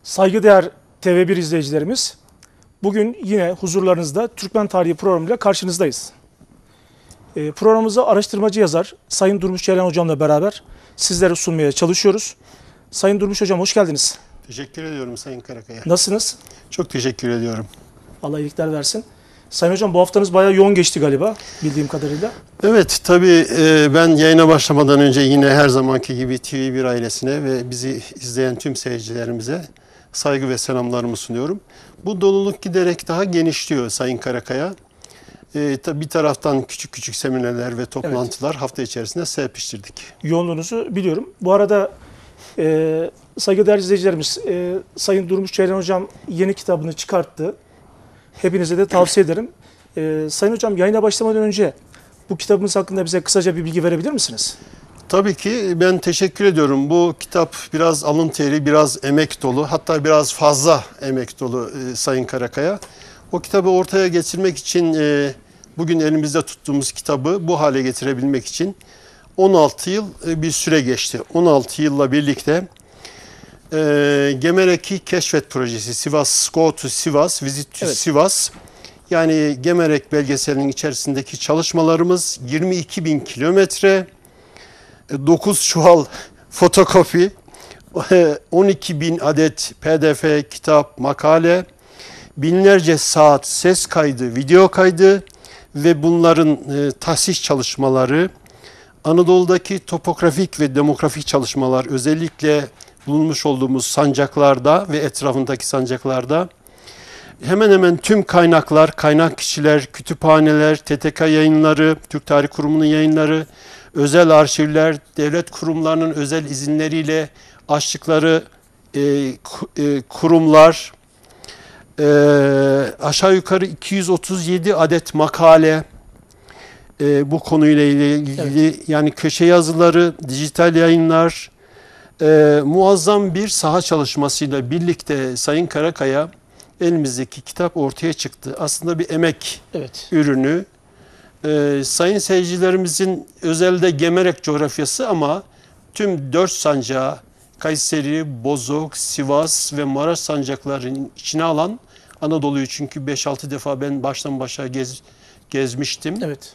Saygıdeğer TV1 izleyicilerimiz, bugün yine huzurlarınızda Türkmen Tarihi programıyla karşınızdayız. Programımızı araştırmacı yazar Sayın Durmuş Ceylan Hocam'la beraber sizlere sunmaya çalışıyoruz. Sayın Durmuş Hocam hoş geldiniz. Teşekkür ediyorum Sayın Karakaya. Nasılsınız? Çok teşekkür ediyorum. Allah iyilikler versin. Sayın Hocam bu haftanız bayağı yoğun geçti galiba bildiğim kadarıyla. Evet tabii ben yayına başlamadan önce yine her zamanki gibi TV1 ailesine ve bizi izleyen tüm seyircilerimize saygı ve selamlarımı sunuyorum. Bu doluluk giderek daha genişliyor Sayın Karakaya. Tabii bir taraftan küçük küçük seminerler ve toplantılar hafta içerisinde serpiştirdik. Yoğunluğunuzu biliyorum. Bu arada saygıdeğer izleyicilerimiz, Sayın Durmuş Ceylan Hocam yeni kitabını çıkarttı. Hepinize de tavsiye ederim. Sayın Hocam yayına başlamadan önce bu kitabımız hakkında bize kısaca bir bilgi verebilir misiniz? Tabii ki ben teşekkür ediyorum. Bu kitap biraz alın teri, biraz emek dolu, hatta biraz fazla emek dolu Sayın Karakaya. O kitabı ortaya getirmek için bugün elimizde tuttuğumuz kitabı bu hale getirebilmek için 16 yıl bir süre geçti. 16 yılla birlikte Gemereki Keşfet Projesi, Sivas, Go to Sivas, Visit to Sivas, yani Gemerek belgeselinin içerisindeki çalışmalarımız 22.000 kilometre, 9 çuval fotokopi, 12.000 adet PDF, kitap, makale, binlerce saat ses kaydı, video kaydı ve bunların tahsis çalışmaları, Anadolu'daki topografik ve demografik çalışmalar, özellikle bulunmuş olduğumuz sancaklarda ve etrafındaki sancaklarda hemen hemen tüm kaynaklar, kaynak kişiler, kütüphaneler, TTK yayınları, Türk Tarih Kurumu'nun yayınları, özel arşivler, devlet kurumlarının özel izinleriyle açtıkları kurumlar, aşağı yukarı 237 adet makale bu konuyla ilgili, yani köşe yazıları, dijital yayınlar, muazzam bir saha çalışmasıyla birlikte Sayın Karakaya elimizdeki kitap ortaya çıktı. Aslında bir emek ürünü. Sayın seyircilerimizin özelde Gemerek coğrafyası ama tüm 4 sancağı, Kayseri, Bozok, Sivas ve Maraş sancaklarının içine alan Anadolu'yu, çünkü 5-6 defa ben baştan başa gezmiştim. Evet.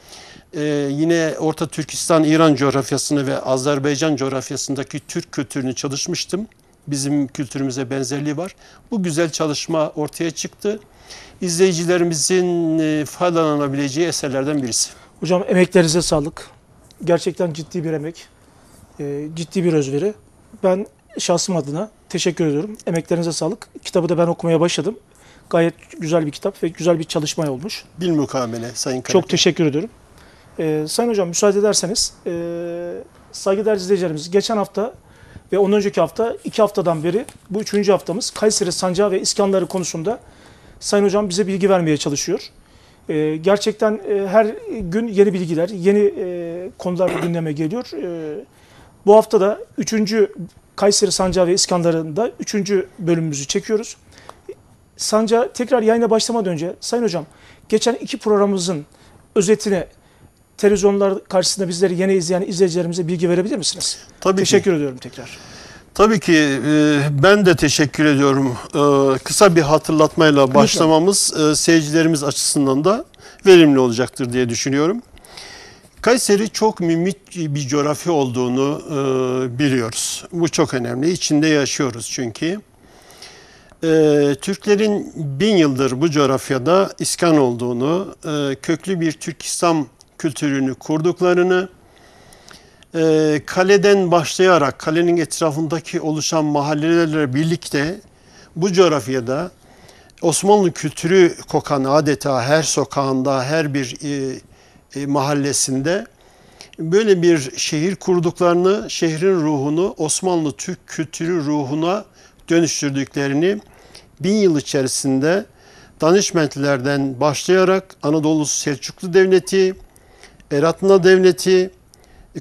Yine Orta Türkistan, İran coğrafyasını ve Azerbaycan coğrafyasındaki Türk kültürünü çalışmıştım. Bizim kültürümüze benzerliği var. Bu güzel çalışma ortaya çıktı. İzleyicilerimizin faydalanabileceği eserlerden birisi. Hocam emeklerinize sağlık. Gerçekten ciddi bir emek, ciddi bir özveri. Ben şahsım adına teşekkür ediyorum. Emeklerinize sağlık. Kitabı da ben okumaya başladım. Gayet güzel bir kitap ve güzel bir çalışma olmuş. Bilmukabele Sayın Karakaya. Çok teşekkür ediyorum. Sayın Hocam müsaade ederseniz saygıdeğer izleyicilerimiz, geçen hafta ve ondan önceki hafta 2 haftadan beri bu 3. haftamız Kayseri Sancağı ve İskanları konusunda Sayın Hocam bize bilgi vermeye çalışıyor. Gerçekten her gün yeni bilgiler, yeni konular gündeme geliyor. Bu hafta da 3. Kayseri Sancağı ve İskanları'nda 3. bölümümüzü çekiyoruz. Sancağı tekrar yayına başlamadan önce Sayın Hocam geçen 2 programımızın özetine televizyonlar karşısında bizleri yeni izleyen izleyicilerimize bilgi verebilir misiniz? Tabii teşekkür ki. ediyorum tekrar. Tabii ki ben de teşekkür ediyorum. Kısa bir hatırlatmayla başlamamız seyircilerimiz açısından da verimli olacaktır diye düşünüyorum. Kayseri çok mimik bir coğrafya olduğunu biliyoruz. Bu çok önemli. İçinde yaşıyoruz çünkü. Türklerin 1000 yıldır bu coğrafyada iskan olduğunu, köklü bir Türk İslam kültürünü kurduklarını, kaleden başlayarak kalenin etrafındaki oluşan mahallelerle birlikte bu coğrafyada Osmanlı kültürü kokan, adeta her sokağında, her bir mahallesinde böyle bir şehir kurduklarını, şehrin ruhunu Osmanlı Türk kültürü ruhuna dönüştürdüklerini 1000 yıl içerisinde Danişmentlilerden başlayarak Anadolu Selçuklu Devleti, Eratna Devleti,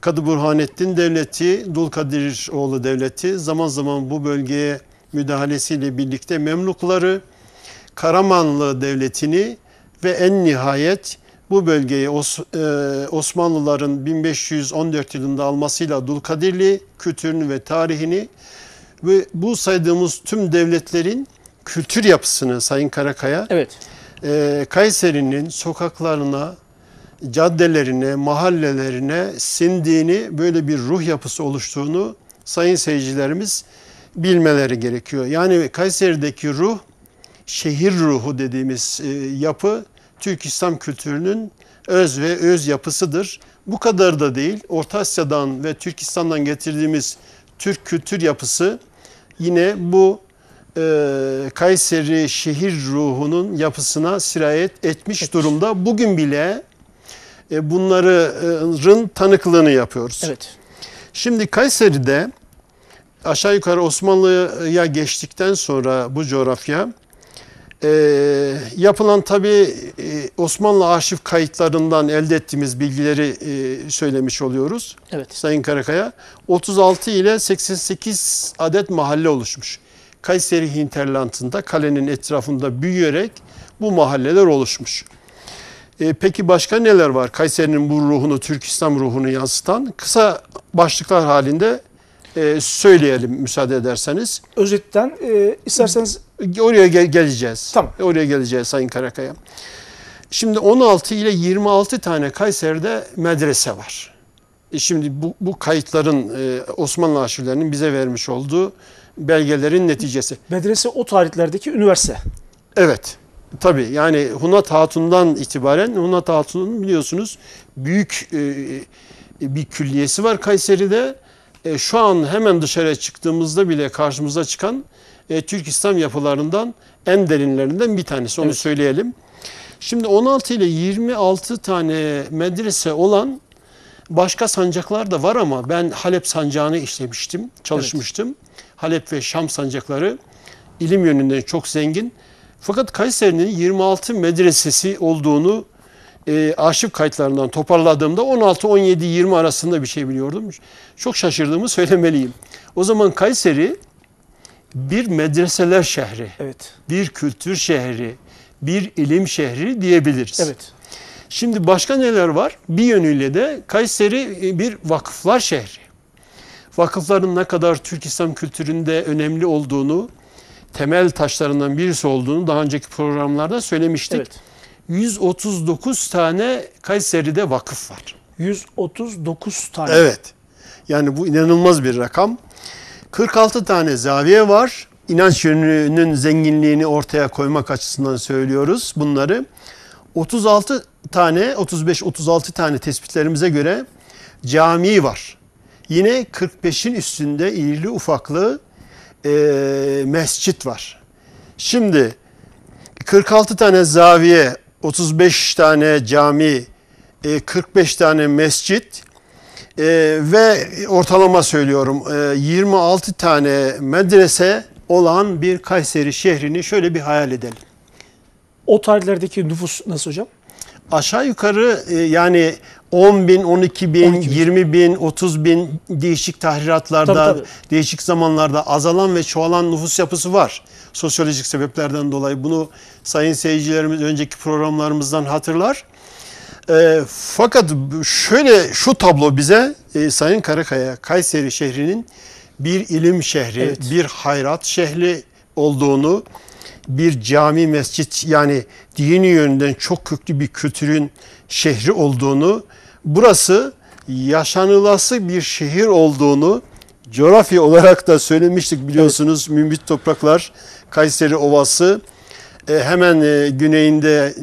Kadı Burhanettin Devleti, Dulkadiroğlu Devleti, zaman zaman bu bölgeye müdahalesiyle birlikte Memlukları, Karamanlı Devleti'ni ve en nihayet bu bölgeyi Osmanlıların 1514 yılında almasıyla Dulkadirli kültürünü ve tarihini Ve bu saydığımız tüm devletlerin kültür yapısını Sayın Karakaya, Evet. Kayseri'nin sokaklarına, caddelerine, mahallelerine sindiğini, böyle bir ruh yapısı oluştuğunu sayın seyircilerimiz bilmeleri gerekiyor. Yani Kayseri'deki ruh, şehir ruhu dediğimiz yapı, Türk İslam kültürünün öz ve öz yapısıdır. Bu kadar da değil, Orta Asya'dan ve Türkistan'dan getirdiğimiz Türk kültür yapısı yine bu Kayseri şehir ruhunun yapısına sirayet etmiş durumda. Bugün bile bunların tanıklığını yapıyoruz. Evet. Şimdi Kayseri'de aşağı yukarı Osmanlı'ya geçtikten sonra bu coğrafya yapılan tabii Osmanlı arşiv kayıtlarından elde ettiğimiz bilgileri söylemiş oluyoruz. Evet. Sayın Karakaya 36 ile 88 adet mahalle oluşmuş. Kayseri hinterlandında kalenin etrafında büyüyerek bu mahalleler oluşmuş. Peki başka neler var? Kayseri'nin bu ruhunu, Türk İslam ruhunu yansıtan kısa başlıklar halinde söyleyelim müsaade ederseniz. Özetten isterseniz Oraya geleceğiz. Tamam. Oraya geleceğiz Sayın Karakaya. Şimdi 16 ile 26 tane Kayseri'de medrese var. Şimdi bu kayıtların Osmanlı arşivlerinin bize vermiş olduğu belgelerin neticesi. medrese o tarihlerdeki üniversite. Evet. Tabii yani Hunat Hatun'dan itibaren, Hunat Hatun'un biliyorsunuz büyük bir külliyesi var Kayseri'de. Şu an hemen dışarıya çıktığımızda bile karşımıza çıkan Türk İslam yapılarından en derinlerinden bir tanesi. Onu söyleyelim. Şimdi 16 ile 26 tane medrese olan başka sancaklar da var ama ben Halep sancağını işlemiştim, çalışmıştım. Evet. Halep ve Şam sancakları ilim yönünden çok zengin. Fakat Kayseri'nin 26 medresesi olduğunu arşiv kayıtlarından toparladığımda 16, 17, 20 arasında bir şey biliyordum. Çok şaşırdığımı söylemeliyim. O zaman Kayseri bir medreseler şehri, bir kültür şehri, bir ilim şehri diyebiliriz. Evet. Şimdi başka neler var? Bir yönüyle de Kayseri bir vakıflar şehri. Vakıfların ne kadar Türk İslam kültüründe önemli olduğunu, temel taşlarından birisi olduğunu daha önceki programlarda söylemiştik. Evet. 139 tane Kayseri'de vakıf var. 139 tane. Evet. Yani bu inanılmaz bir rakam. 46 tane zaviye var. İnanç yönünün zenginliğini ortaya koymak açısından söylüyoruz bunları. 36 tane, 35-36 tane tespitlerimize göre cami var. Yine 45'in üstünde irili ufaklı mescit var. Şimdi 46 tane zaviye, 35 tane cami, 45 tane mescit ve ortalama söylüyorum 26 tane medrese olan bir Kayseri şehrini şöyle bir hayal edelim. O tarihlerdeki nüfus nasıl hocam? Aşağı yukarı yani 10 bin, 12 bin, 20 bin, 30 bin değişik tahriratlarda, tabii. Değişik zamanlarda azalan ve çoğalan nüfus yapısı var. Sosyolojik sebeplerden dolayı bunu sayın seyircilerimiz önceki programlarımızdan hatırlar. Fakat şöyle şu tablo bize Sayın Karakaya, Kayseri şehrinin bir ilim şehri, bir hayrat şehri olduğunu, bir cami, mescit yani dini yönden çok köklü bir kültürün şehri olduğunu, burası yaşanılası bir şehir olduğunu coğrafya olarak da söylemiştik biliyorsunuz. Evet. Mümbit topraklar, Kayseri Ovası, hemen güneyinde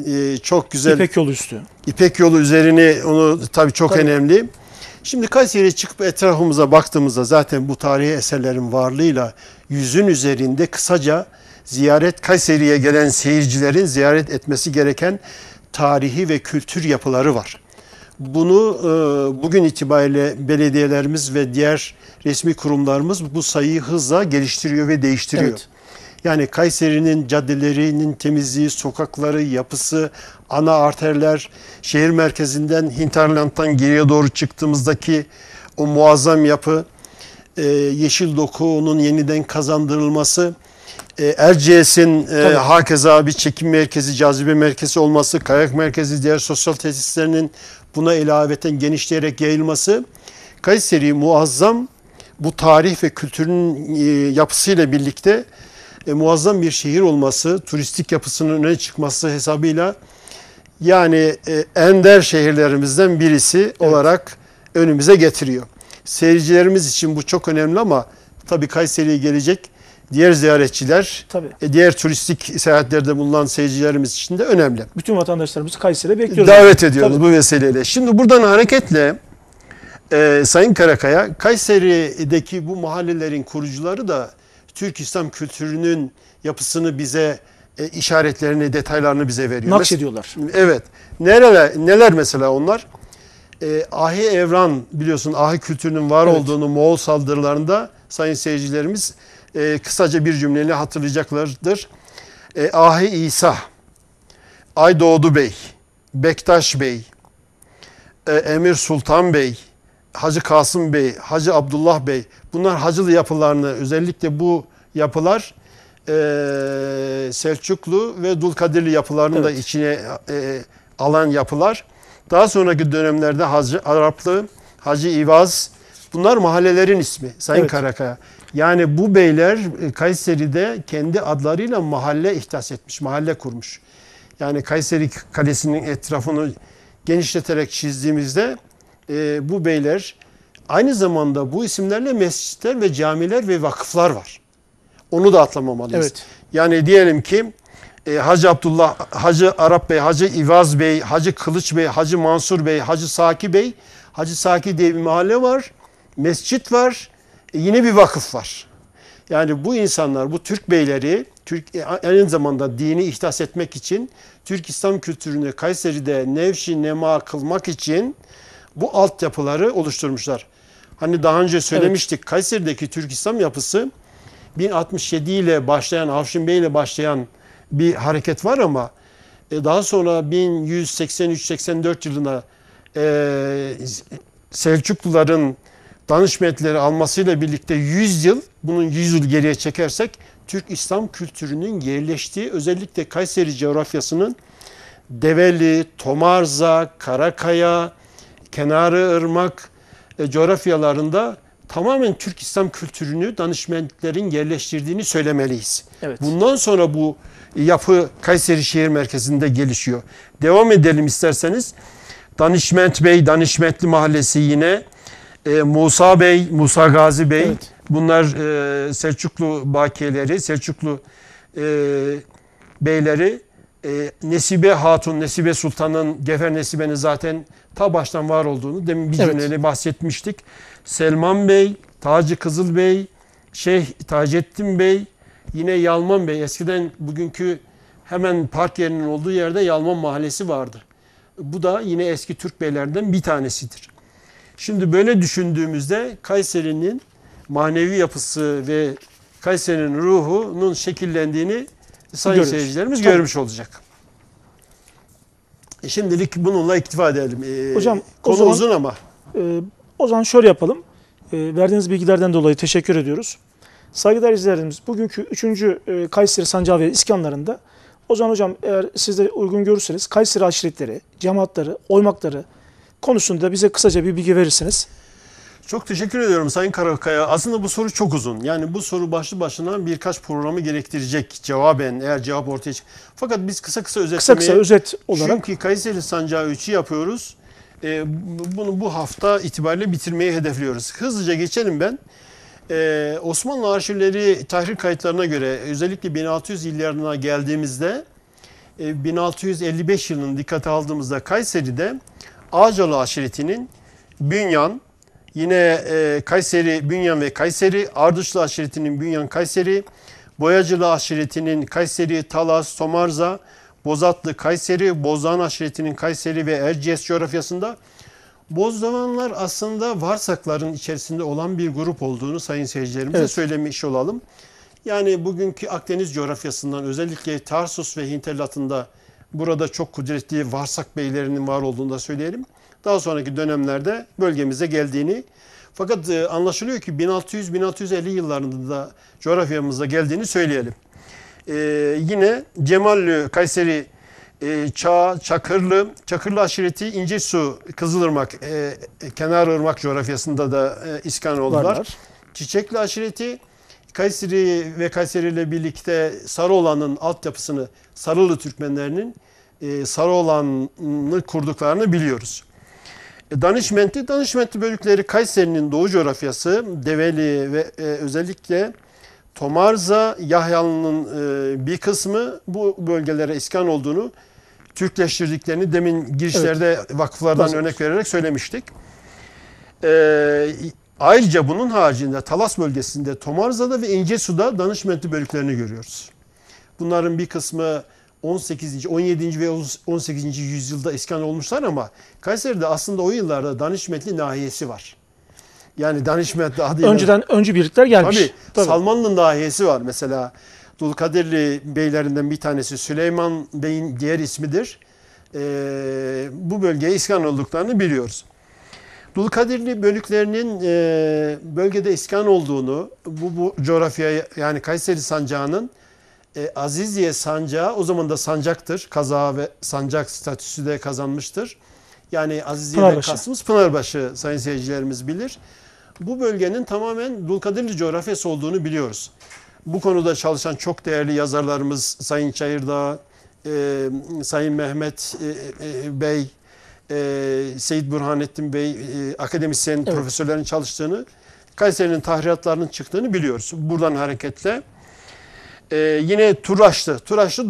çok güzel İpek yolu üstü. İpek yolu üzerini onu tabii çok önemli. Şimdi Kayseri'ye çıkıp etrafımıza baktığımızda zaten bu tarihi eserlerin varlığıyla 100'ün üzerinde kısaca Kayseri'ye gelen seyircilerin ziyaret etmesi gereken tarihi ve kültür yapıları var. Bunu bugün itibariyle belediyelerimiz ve diğer resmi kurumlarımız bu sayıyı hızla geliştiriyor ve değiştiriyor. Evet. Yani Kayseri'nin caddelerinin temizliği, sokakları, yapısı, ana arterler, şehir merkezinden hinterland'dan geriye doğru çıktığımızdaki o muazzam yapı, yeşil dokunun yeniden kazandırılması, Erciyes'in hakeza bir çekim merkezi, cazibe merkezi olması, kayak merkezi, diğer sosyal tesislerinin buna ilaveten genişleyerek yayılması, Kayseri'yi muazzam bu tarih ve kültürün yapısıyla birlikte muazzam bir şehir olması, turistik yapısının öne çıkması hesabıyla yani ender şehirlerimizden birisi olarak önümüze getiriyor. Seyircilerimiz için bu çok önemli ama tabii Kayseri'ye gelecek diğer ziyaretçiler, Tabii. diğer turistik seyahatlerde bulunan seyircilerimiz için de önemli. Bütün vatandaşlarımızı Kayseri'ye bekliyoruz. Davet ediyoruz Tabii. bu vesileyle. Şimdi buradan hareketle Sayın Karakaya, Kayseri'deki bu mahallelerin kurucuları da Türk İslam kültürünün yapısını bize, işaretlerini, detaylarını bize veriyor. Nakşediyorlar. Evet. Neler mesela onlar? Ahi Evran, biliyorsun Ahi kültürünün var olduğunu Moğol saldırılarında sayın seyircilerimiz kısaca bir cümleyle hatırlayacaklardır. Ahi İsa, Aydoğdu Bey, Bektaş Bey, Emir Sultan Bey, Hacı Kasım Bey, Hacı Abdullah Bey, bunlar hacılı yapılarını, özellikle bu yapılar Selçuklu ve Dulkadirli yapılarını da içine alan yapılar. Daha sonraki dönemlerde Hacı Araplı, Hacı İvaz, bunlar mahallelerin ismi Sayın Karakaya. Yani bu beyler Kayseri'de kendi adlarıyla mahalle ihdas etmiş, mahalle kurmuş. Yani Kayseri Kalesi'nin etrafını genişleterek çizdiğimizde bu beyler aynı zamanda bu isimlerle mescitler ve camiler ve vakıflar var. Onu da atlamamalıyız. Evet. Yani diyelim ki Hacı Abdullah, Hacı Arap Bey, Hacı İvaz Bey, Hacı Kılıç Bey, Hacı Mansur Bey, Hacı Saki Bey, Hacı Saki diye bir mahalle var, mescit var, yine bir vakıf var. Yani bu insanlar, bu Türk beyleri, aynı zamanda dini ihdas etmek için, Türk İslam kültürünü Kayseri'de nevşi nema kılmak için bu altyapıları oluşturmuşlar. Hani daha önce söylemiştik, Kayseri'deki Türk İslam yapısı 1067 ile başlayan, Avşin Bey ile başlayan bir hareket var ama daha sonra 1183-84 yılına Selçukluların Danışmentleri almasıyla birlikte 100 yıl, bunun 100 yıl geriye çekersek Türk İslam kültürünün yerleştiği, özellikle Kayseri coğrafyasının Develi, Tomarza, Karakaya, Kenarıırmak coğrafyalarında tamamen Türk İslam kültürünü danışmentlerin yerleştirdiğini söylemeliyiz. Evet. Bundan sonra bu yapı Kayseri şehir merkezinde gelişiyor. Devam edelim isterseniz. Danışment Bey, Danışmentli Mahallesi yine. Musa Bey, Musa Gazi Bey. Evet. Bunlar Selçuklu bakiyeleri, Selçuklu beyleri. Nesibe Hatun, Nesibe Sultan'ın, Gefer Nesibe'nin zaten ta baştan var olduğunu demin bir cümleyle bahsetmiştik. Selman Bey, Taci Kızıl Bey, Şeyh Taceddin Bey, yine Yalman Bey. Eskiden bugünkü hemen park yerinin olduğu yerde Yalman Mahallesi vardı. Bu da yine eski Türk beylerden bir tanesidir. Şimdi böyle düşündüğümüzde Kayseri'nin manevi yapısı ve Kayseri'nin ruhunun şekillendiğini sayın seyircilerimiz görmüş olacak. Şimdilik bununla iktifa edelim. Hocam, konu uzun ama. O zaman şöyle yapalım. Verdiğiniz bilgilerden dolayı teşekkür ediyoruz. Saygıdeğer izleyicilerimiz, bugünkü 3. Kayseri Sancağı ve İskanlarında, o zaman hocam eğer siz de uygun görürseniz Kayseri aşiretleri, cemaatleri, oymakları konusunda bize kısaca bir bilgi verirsiniz. Çok teşekkür ediyorum Sayın Karakaya. Aslında bu soru çok uzun. Yani bu soru başlı başına birkaç programı gerektirecek cevaben, eğer cevap ortaya çık. Fakat biz kısa özetlemeye... Kısa özet olarak. Çünkü Kayseri Sancağı 3'ü yapıyoruz. Bunu bu hafta itibariyle bitirmeyi hedefliyoruz. Hızlıca geçelim ben. Osmanlı arşivleri tahrir kayıtlarına göre özellikle 1600 yıllarına geldiğimizde 1655 yılını dikkate aldığımızda Kayseri'de Ağcalı aşiretinin Bünyan, yine Kayseri, Bünyan ve Kayseri, Ardışlı aşiretinin Bünyan, Kayseri, Boyacılı aşiretinin Kayseri, Talas, Tomarza, Bozatlı, Kayseri, Bozdoğan aşiretinin Kayseri ve Erciyes coğrafyasında. Bozdoğanlar aslında Varsakların içerisinde olan bir grup olduğunu sayın seyircilerimize söylemiş olalım. Yani bugünkü Akdeniz coğrafyasından özellikle Tarsus ve Hinterlat'ında burada çok kudretli Varsak beylerinin var olduğunu da söyleyelim. Daha sonraki dönemlerde bölgemize geldiğini, fakat anlaşılıyor ki 1600-1650 yıllarında da coğrafyamıza geldiğini söyleyelim. Yine Cemallü, Kayseri, Çakırlı aşireti İncesu, Kızılırmak, Kenarırmak coğrafyasında da iskan oldular. Çiçekli aşireti Kayseri ve Kayseri ile birlikte Sarıoğlan'ın altyapısını, Sarılı Türkmenlerinin Sarıoğlan'ı kurduklarını biliyoruz. Danışmentli bölükleri Kayseri'nin doğu coğrafyası, Develi ve özellikle Tomarza, Yahyalı'nın bir kısmı bu bölgelere iskan olduğunu, Türkleştirdiklerini demin girişlerde vakıflardan örnek vererek söylemiştik. Ayrıca bunun haricinde Talas bölgesinde Tomarza'da ve İncesu'da Danışmentli bölüklerini görüyoruz. Bunların bir kısmı 18. 17. ve 18. yüzyılda iskan olmuşlar ama Kayseri'de aslında o yıllarda Danışmentli nahiyesi var. Yani Danışmentli adıyla... Öncü birlikler gelmiş. Tabii. Salmanlı nahiyesi var mesela. Dulkadirli beylerinden bir tanesi Süleyman Bey'in diğer ismidir. Bu bölgeye iskan olduklarını biliyoruz. Dulkadirli bölüklerinin bölgede iskan olduğunu, bu coğrafyaya yani Kayseri sancağının Aziziye sancağı o zaman da sancaktır. Kaza ve sancak statüsü de kazanmıştır. Yani Aziziye'den kastımız Pınarbaşı, sayın seyircilerimiz bilir. Bu bölgenin tamamen Dulkadirli coğrafyası olduğunu biliyoruz. Bu konuda çalışan çok değerli yazarlarımız Sayın Çayırdağ, Sayın Mehmet Bey, Seyit Burhanettin Bey, akademisyen profesörlerin çalıştığını, Kayseri'nin tahriratlarının çıktığını biliyoruz. Buradan hareketle yine Turaçlı,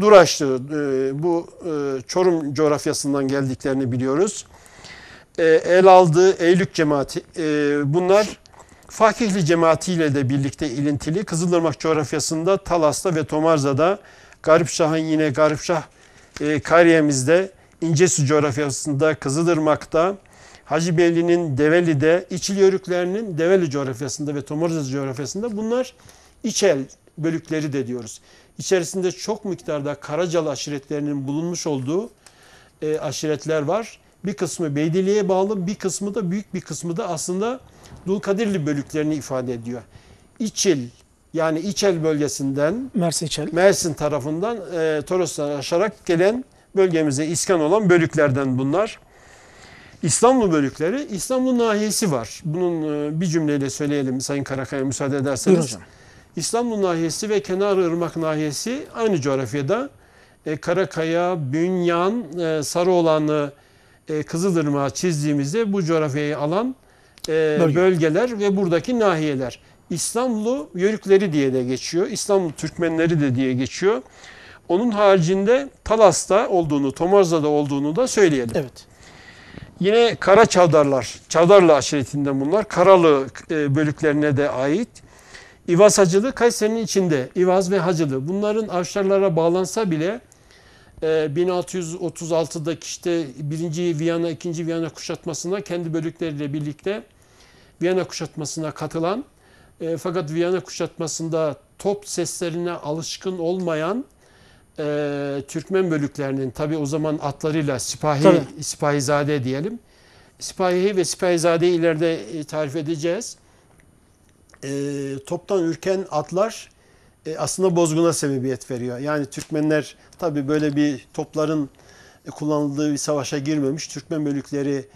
Duraçlı bu Çorum coğrafyasından geldiklerini biliyoruz. Elaldı, Eylük cemaati bunlar Fakihli cemaatiyle de birlikte ilintili. Kızılırmak coğrafyasında Talas'ta ve Tomarza'da, Garipşah'ın yine Garipşah kariyemizde, İncesu coğrafyasında, Kızılırmak'ta, Hacıbeyli'nin Develi'de, İçil Yörüklerinin Develi coğrafyasında ve Tomarza coğrafyasında bunlar İçel bölükleri de diyoruz. İçerisinde çok miktarda Karacalı aşiretlerinin bulunmuş olduğu aşiretler var. Bir kısmı Beydiliğe bağlı, bir kısmı da büyük bir kısmı da aslında Dulkadirli bölüklerini ifade ediyor. İçil yani İçel bölgesinden Mersin tarafından Toros'tan aşarak gelen bölgemize iskan olan bölüklerden bunlar. İstanbul bölükleri, İstanbul nahiyesi var. Bunun bir cümleyle söyleyelim Sayın Karakaya müsaade ederseniz. Buyurun hocam. İstanbul nahiyesi ve Kenarırmak nahiyesi aynı coğrafyada. Karakaya, Bünyan, Sarıoğlan'ı, Kızılırmak'ı çizdiğimizde bu coğrafyayı alan bölgeler ve buradaki nahiyeler. İstanbul Yörükleri diye de geçiyor. İstanbul Türkmenleri de diye geçiyor. Onun haricinde Talas'ta olduğunu, Tomarza'da olduğunu da söyleyelim. Evet. Yine Kara Çavdarlar, Çavdarlı aşiretinden bunlar. Karalı bölüklerine de ait. İvaz Hacılı Kayseri'nin içinde. İvaz ve Hacılı. Bunların Avşarlara bağlansa bile 1636'daki işte 1. Viyana, 2. Viyana kuşatmasına kendi bölükleriyle birlikte Viyana kuşatmasına katılan fakat Viyana kuşatmasında top seslerine alışkın olmayan Türkmen bölüklerinin tabi o zaman atlarıyla Sipahizade diyelim. Sipahi ve Sipahizade'yi ileride tarif edeceğiz. Toptan ürken atlar aslında bozguna sebebiyet veriyor. Yani Türkmenler tabi böyle bir topların kullanıldığı bir savaşa girmemiş. Türkmen bölükleri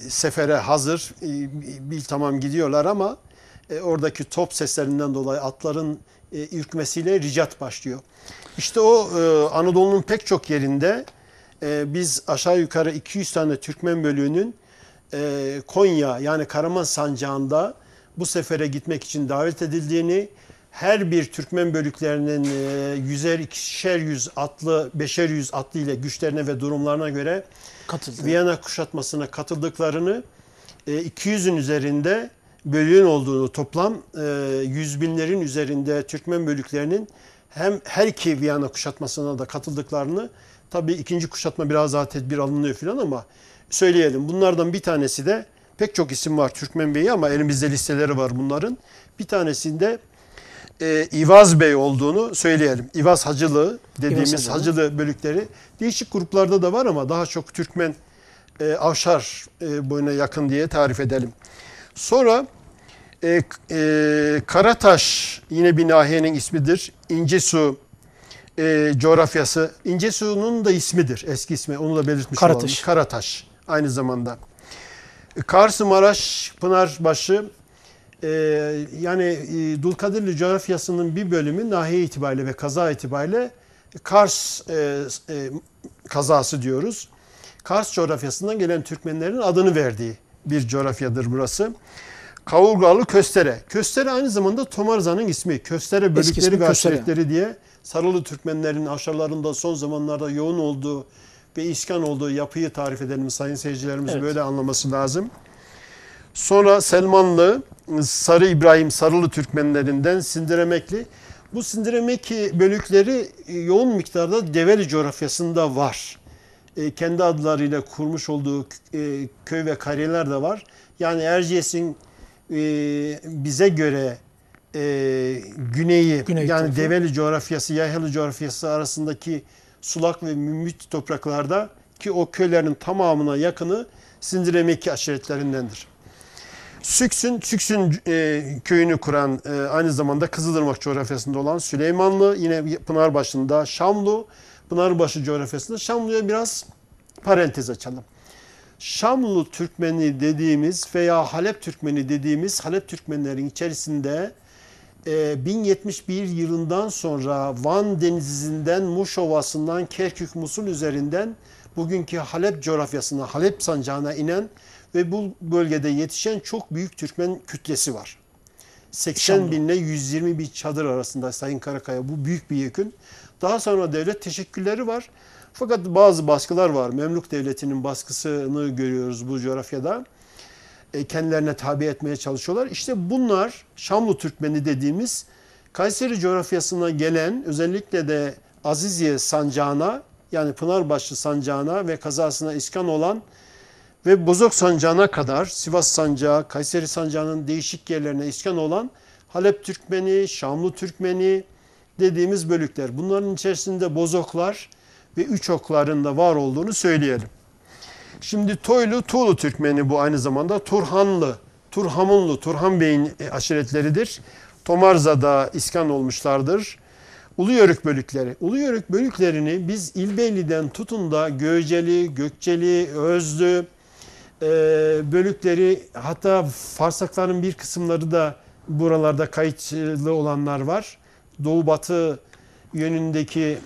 sefere hazır. Bir tamam gidiyorlar ama oradaki top seslerinden dolayı atların ürkmesiyle ricat başlıyor. İşte o Anadolu'nun pek çok yerinde biz aşağı yukarı 200 tane Türkmen bölüğünün Konya yani Karaman sancağında bu sefere gitmek için davet edildiğini, her bir Türkmen bölüklerinin 100'er, 2'şer yüz atlı, 5'er yüz atlı ile güçlerine ve durumlarına göre Viyana kuşatmasına katıldıklarını, 200'ün üzerinde bölüğün olduğunu, toplam 100 binlerin üzerinde Türkmen bölüklerinin hem her iki Viyana kuşatmasına da katıldıklarını, tabii ikinci kuşatma biraz daha tedbir alınıyor filan ama söyleyelim. Bunlardan bir tanesi de pek çok isim var Türkmen Bey'i ama elimizde listeleri var bunların. Bir tanesinde İvaz Bey olduğunu söyleyelim. İvaz Hacılı dediğimiz Hacılı bölükleri değişik gruplarda da var ama daha çok Türkmen Avşar boyuna yakın diye tarif edelim. Sonra Karataş yine bir nahiyenin ismidir. İncesu coğrafyası. İncesu'nun da ismidir. Eski ismi. Onu da belirtmiş olalım. Karataş aynı zamanda. Kars, Maraş, Pınarbaşı, Yani Dulkadirli coğrafyasının bir bölümü nahiye itibariyle ve kaza itibariyle Kars kazası diyoruz. Kars coğrafyasından gelen Türkmenlerin adını verdiği bir coğrafyadır burası. Kavurgalı Köstere. Köstere aynı zamanda Tomarza'nın ismi. Köstere bölükleri ve aşiretleri diye Sarılı Türkmenlerin aşağılarında son zamanlarda yoğun olduğu ve iskan olduğu yapıyı tarif edelim. Sayın seyircilerimiz böyle anlaması lazım. Sonra Selmanlı, Sarı İbrahim, Sarılı Türkmenlerinden Sindiremekli. Bu Sindiremeki bölükleri yoğun miktarda Develi coğrafyasında var. Kendi adlarıyla kurmuş olduğu köy ve kariyeler de var. Yani Erciyes'in bize göre güneyi yani tarafı. Develi coğrafyası, Yayhalı coğrafyası arasındaki sulak ve mümbit topraklarda ki o köylerin tamamına yakını Sindiremeki aşiretlerindendir. Süksün köyünü kuran aynı zamanda Kızılırmak coğrafyasında olan Süleymanlı, yine Pınarbaşı'nda Şamlu, Pınarbaşı coğrafyasında Şamlı'ya biraz parantez açalım. Şamlı Türkmeni dediğimiz veya Halep Türkmeni dediğimiz Halep Türkmenlerin içerisinde 1071 yılından sonra Van Denizi'nden, Muş Ovası'ndan, Kerkük, Musul üzerinden bugünkü Halep coğrafyasına, Halep sancağına inen ve bu bölgede yetişen çok büyük Türkmen kütlesi var. 80 bin ile 120 bin çadır arasında Sayın Karakaya, bu büyük bir yükün. Daha sonra devlet teşekkülleri var. Fakat bazı baskılar var. Memlük Devleti'nin baskısını görüyoruz bu coğrafyada. Kendilerine tabi etmeye çalışıyorlar. İşte bunlar Şamlı Türkmeni dediğimiz Kayseri coğrafyasına gelen, özellikle de Aziziye sancağına yani Pınarbaşı sancağına ve kazasına iskan olan ve Bozok sancağına kadar Sivas sancağı, Kayseri sancağının değişik yerlerine iskan olan Halep Türkmeni, Şamlı Türkmeni dediğimiz bölükler. Bunların içerisinde Bozoklar ve Üçokların da var olduğunu söyleyelim. Şimdi Toylu, Tuğlu Türkmeni bu aynı zamanda Turhanlı, Turhamunlu, Turhan Bey'in aşiretleridir. Tomarza'da iskan olmuşlardır. Uluyörük bölükleri. Uluyörük bölüklerini biz İlbeyli'den tutun da Göceli, Gökçeli, Özlü bölükleri, hatta Farsakların bir kısımları da buralarda kayıtlı olanlar var. Doğu batı yönündeki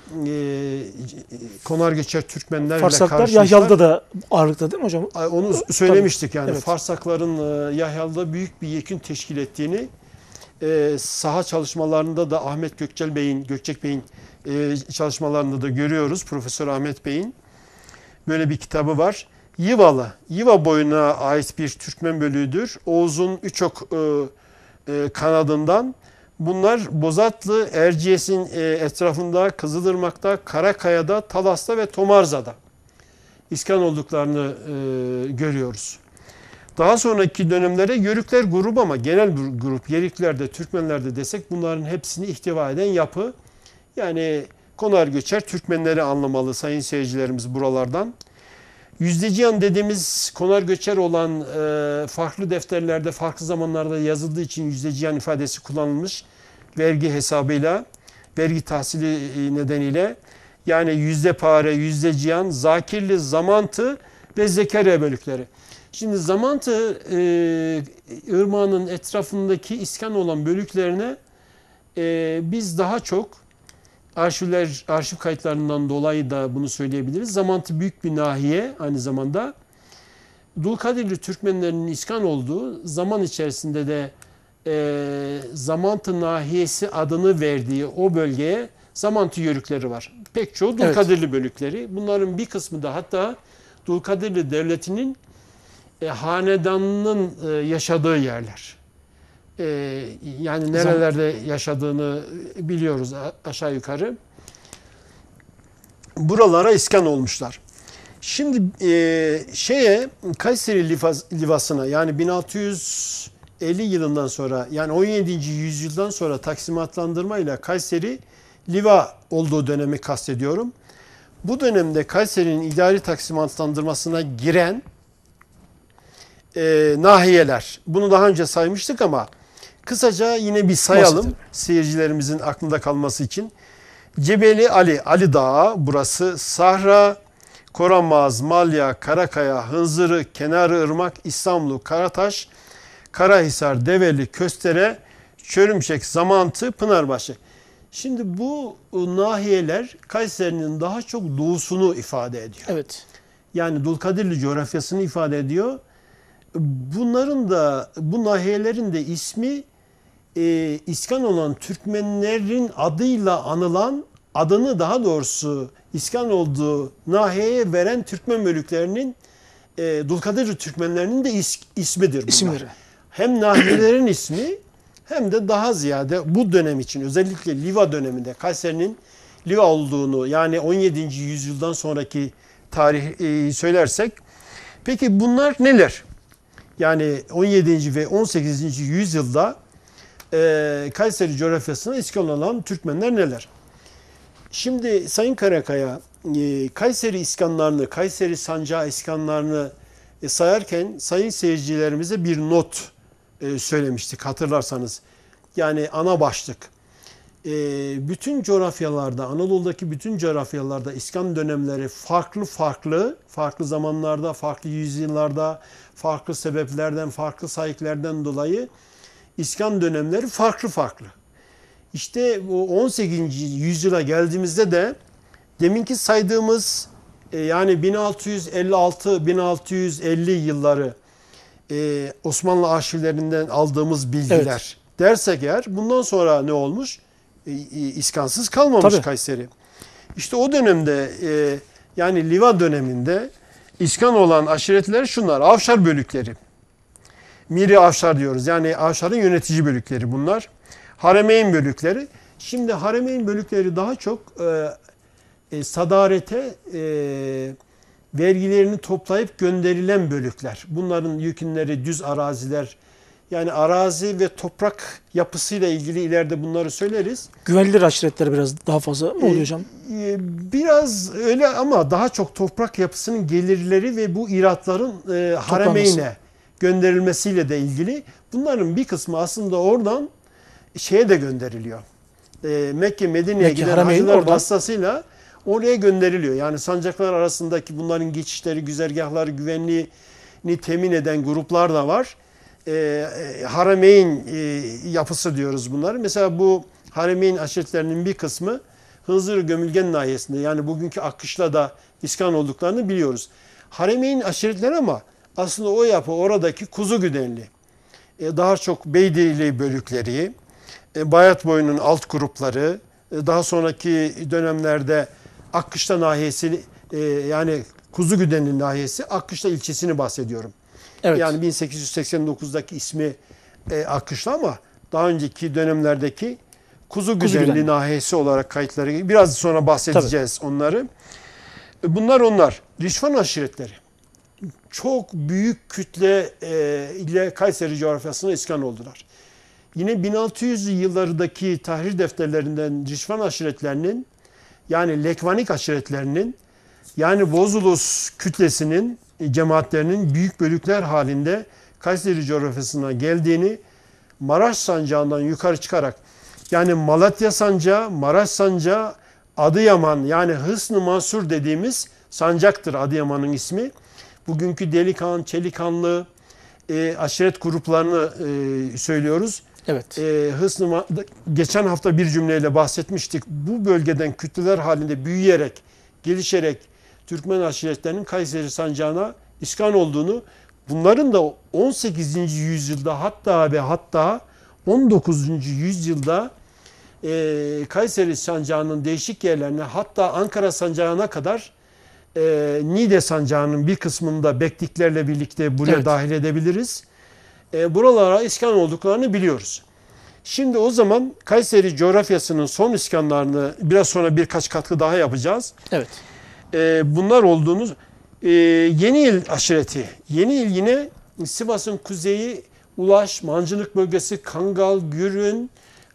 Konargöçer Türkmenlerle Farsaklar karşılaştılar. Yahyal'da da ağırlıkta değil mi hocam? Onu söylemiştik yani. Evet. Farsakların Yahyal'da büyük bir yekün teşkil ettiğini, saha çalışmalarında da Ahmet Gökçek Bey'in çalışmalarında da görüyoruz. Profesör Ahmet Bey'in böyle bir kitabı var. Yıvalı, Yıva boyuna ait bir Türkmen bölüğüdür. Oğuz'un Üçok kanadından. Bunlar Bozatlı, Erciyes'in etrafında, Kızılırmak'ta, Karakaya'da, Talas'ta ve Tomarza'da iskan olduklarını görüyoruz. Daha sonraki dönemlerde Yörükler grubu ama genel bir grup, Yeriklerde, Türkmenlerde desek bunların hepsini ihtiva eden yapı. Yani Konargöçer Türkmenleri anlamalı sayın seyircilerimiz buralardan. Yüzdeciyan dediğimiz Konargöçer olan farklı defterlerde, farklı zamanlarda yazıldığı için Yüzdeciyan ifadesi kullanılmış. Vergi hesabıyla, vergi tahsili nedeniyle. Yani Yüzdepare, Yüzdeciyan, Zakirli, Zamantı ve Zekeriya bölükleri. Şimdi Zamantı ırmağının etrafındaki iskan olan bölüklerine biz daha çok arşiv kayıtlarından dolayı da bunu söyleyebiliriz. Zamantı büyük bir nahiye aynı zamanda. Dulkadirli Türkmenlerinin iskan olduğu zaman içerisinde de Zamantı nahiyesi adını verdiği o bölgeye Zamantı yörükleri var. Pek çoğu Dulkadirli bölükleri. Bunların bir kısmı da hatta Dulkadirli Devleti'nin hanedanının yaşadığı yerler. Yani nerelerde yaşadığını biliyoruz aşağı yukarı. Buralara iskan olmuşlar. Şimdi Kayseri Livası'na yani 1650 yılından sonra yani 17. yüzyıldan sonra taksimatlandırmayla Kayseri Liva olduğu dönemi kastediyorum. Bu dönemde Kayseri'nin idari taksimatlandırmasına giren nahiyeler. Bunu daha önce saymıştık ama kısaca yine bir sayalım seyircilerimizin aklında kalması için. Cebeli Ali, Ali Dağı burası, Sahra, Koramaz, Malya, Karakaya, Hınzırı, Kenarı Irmak, İstanbul, Karataş, Karahisar, Develi, Köstere, Çörümşek, Zamantı, Pınarbaşı. Şimdi bu nahiyeler Kayseri'nin daha çok doğusunu ifade ediyor. Evet. Yani Dulkadirli coğrafyasını ifade ediyor. Bunların da, bu nahiyelerin de ismi İskan olan Türkmenlerin adıyla anılan, adını daha doğrusu İskan olduğu nahiyeye veren Türkmen bölüklerinin, Dulkadirli Türkmenlerinin de ismidir bunlar. İsimleri. Hem nahiyelerin ismi hem de daha ziyade bu dönem için, özellikle Liva döneminde Kayseri'nin Liva olduğunu, yani 17. yüzyıldan sonraki tarih söylersek, peki bunlar neler? Yani 17. ve 18. yüzyılda Kayseri coğrafyasına iskan olan Türkmenler neler? Şimdi Sayın Karakaya, Kayseri iskanlarını, Kayseri sancağı iskanlarını sayarken sayın seyircilerimize bir not söylemiştik hatırlarsanız. Yani ana başlık. Bütün coğrafyalarda, Anadolu'daki bütün coğrafyalarda iskan dönemleri farklı zamanlarda, farklı yüzyıllarda, farklı sebeplerden, farklı sahiplerden dolayı iskan dönemleri farklı. İşte bu 18. yüzyıla geldiğimizde de deminki saydığımız yani 1656-1650 yılları Osmanlı arşivlerinden aldığımız bilgiler dersek eğer, bundan sonra ne olmuş? İskansız kalmamış Tabii. Kayseri. İşte o dönemde yani Liva döneminde iskan olan aşiretler şunlar: Avşar bölükleri. Miri Avşar diyoruz. Yani Avşar'ın yönetici bölükleri bunlar. Haremeyn bölükleri. Şimdi Haremeyn bölükleri daha çok sadarete vergilerini toplayıp gönderilen bölükler. Bunların yükünleri düz araziler. Yani arazi ve toprak yapısıyla ilgili ileride bunları söyleriz. Güvenilir aşiretler biraz daha fazla mı oluyor hocam? Biraz öyle ama daha çok toprak yapısının gelirleri ve bu iratların Haremeyn'e gönderilmesiyle de ilgili. Bunların bir kısmı aslında oradan şeye de gönderiliyor. Mekke, Medine'ye giden hacılar vasıtasıyla oraya gönderiliyor. Yani sancaklar arasındaki bunların geçişleri, güzergahları, güvenliğini temin eden gruplar da var. Haremeyn yapısı diyoruz bunları. Mesela bu Haremeyn aşiretlerinin bir kısmı Hızır Gömülgen nahiyesinde, yani bugünkü Akkışla'da iskan olduklarını biliyoruz. Haremeyn aşiretleri ama aslında o yapı oradaki Kuzugüdenli, daha çok Beydili bölükleri, Bayatboyu'nun alt grupları, daha sonraki dönemlerde Akkışla nahiyesi, yani Kuzugüdenli nahiyesi, Akkışla ilçesini bahsediyorum. Evet. Yani 1889'daki ismi Akkışla ama daha önceki dönemlerdeki Kuzugüdenli nahiyesi olarak kayıtları, biraz sonra bahsedeceğiz onları. Onlar. Rişvan aşiretleri çok büyük kütle ile Kayseri coğrafyasına iskan oldular. Yine 1600'lü yıllardaki tahrir defterlerinden Rişvan aşiretlerinin, yani Lekvanik aşiretlerinin, yani Bozulus kütlesinin, cemaatlerinin büyük bölükler halinde Kayseri coğrafyasına geldiğini, Maraş sancağından yukarı çıkarak, yani Malatya sancağı, Maraş sancağı, Adıyaman, yani Hısn-ı Mansur dediğimiz sancaktır Adıyaman'ın ismi. Bugünkü Delikan, Çelikanlı aşiret gruplarını söylüyoruz. Evet. Geçen hafta bir cümleyle bahsetmiştik. Bu bölgeden kütleler halinde büyüyerek, gelişerek Türkmen aşiretlerinin Kayseri sancağına iskan olduğunu, bunların da 18. yüzyılda hatta 19. yüzyılda Kayseri sancağının değişik yerlerine, hatta Ankara sancağına kadar Niğde sancağının bir kısmında Bektiklerle birlikte buraya dahil edebiliriz. Buralara iskan olduklarını biliyoruz. Şimdi o zaman Kayseri coğrafyasının son iskanlarını biraz sonra birkaç katkı daha yapacağız. Evet. Bunlar olduğunuz Yeniyil aşireti. Yeniyil yine Sivas'ın kuzeyi, Ulaş, Mancınık bölgesi, Kangal, Gürün,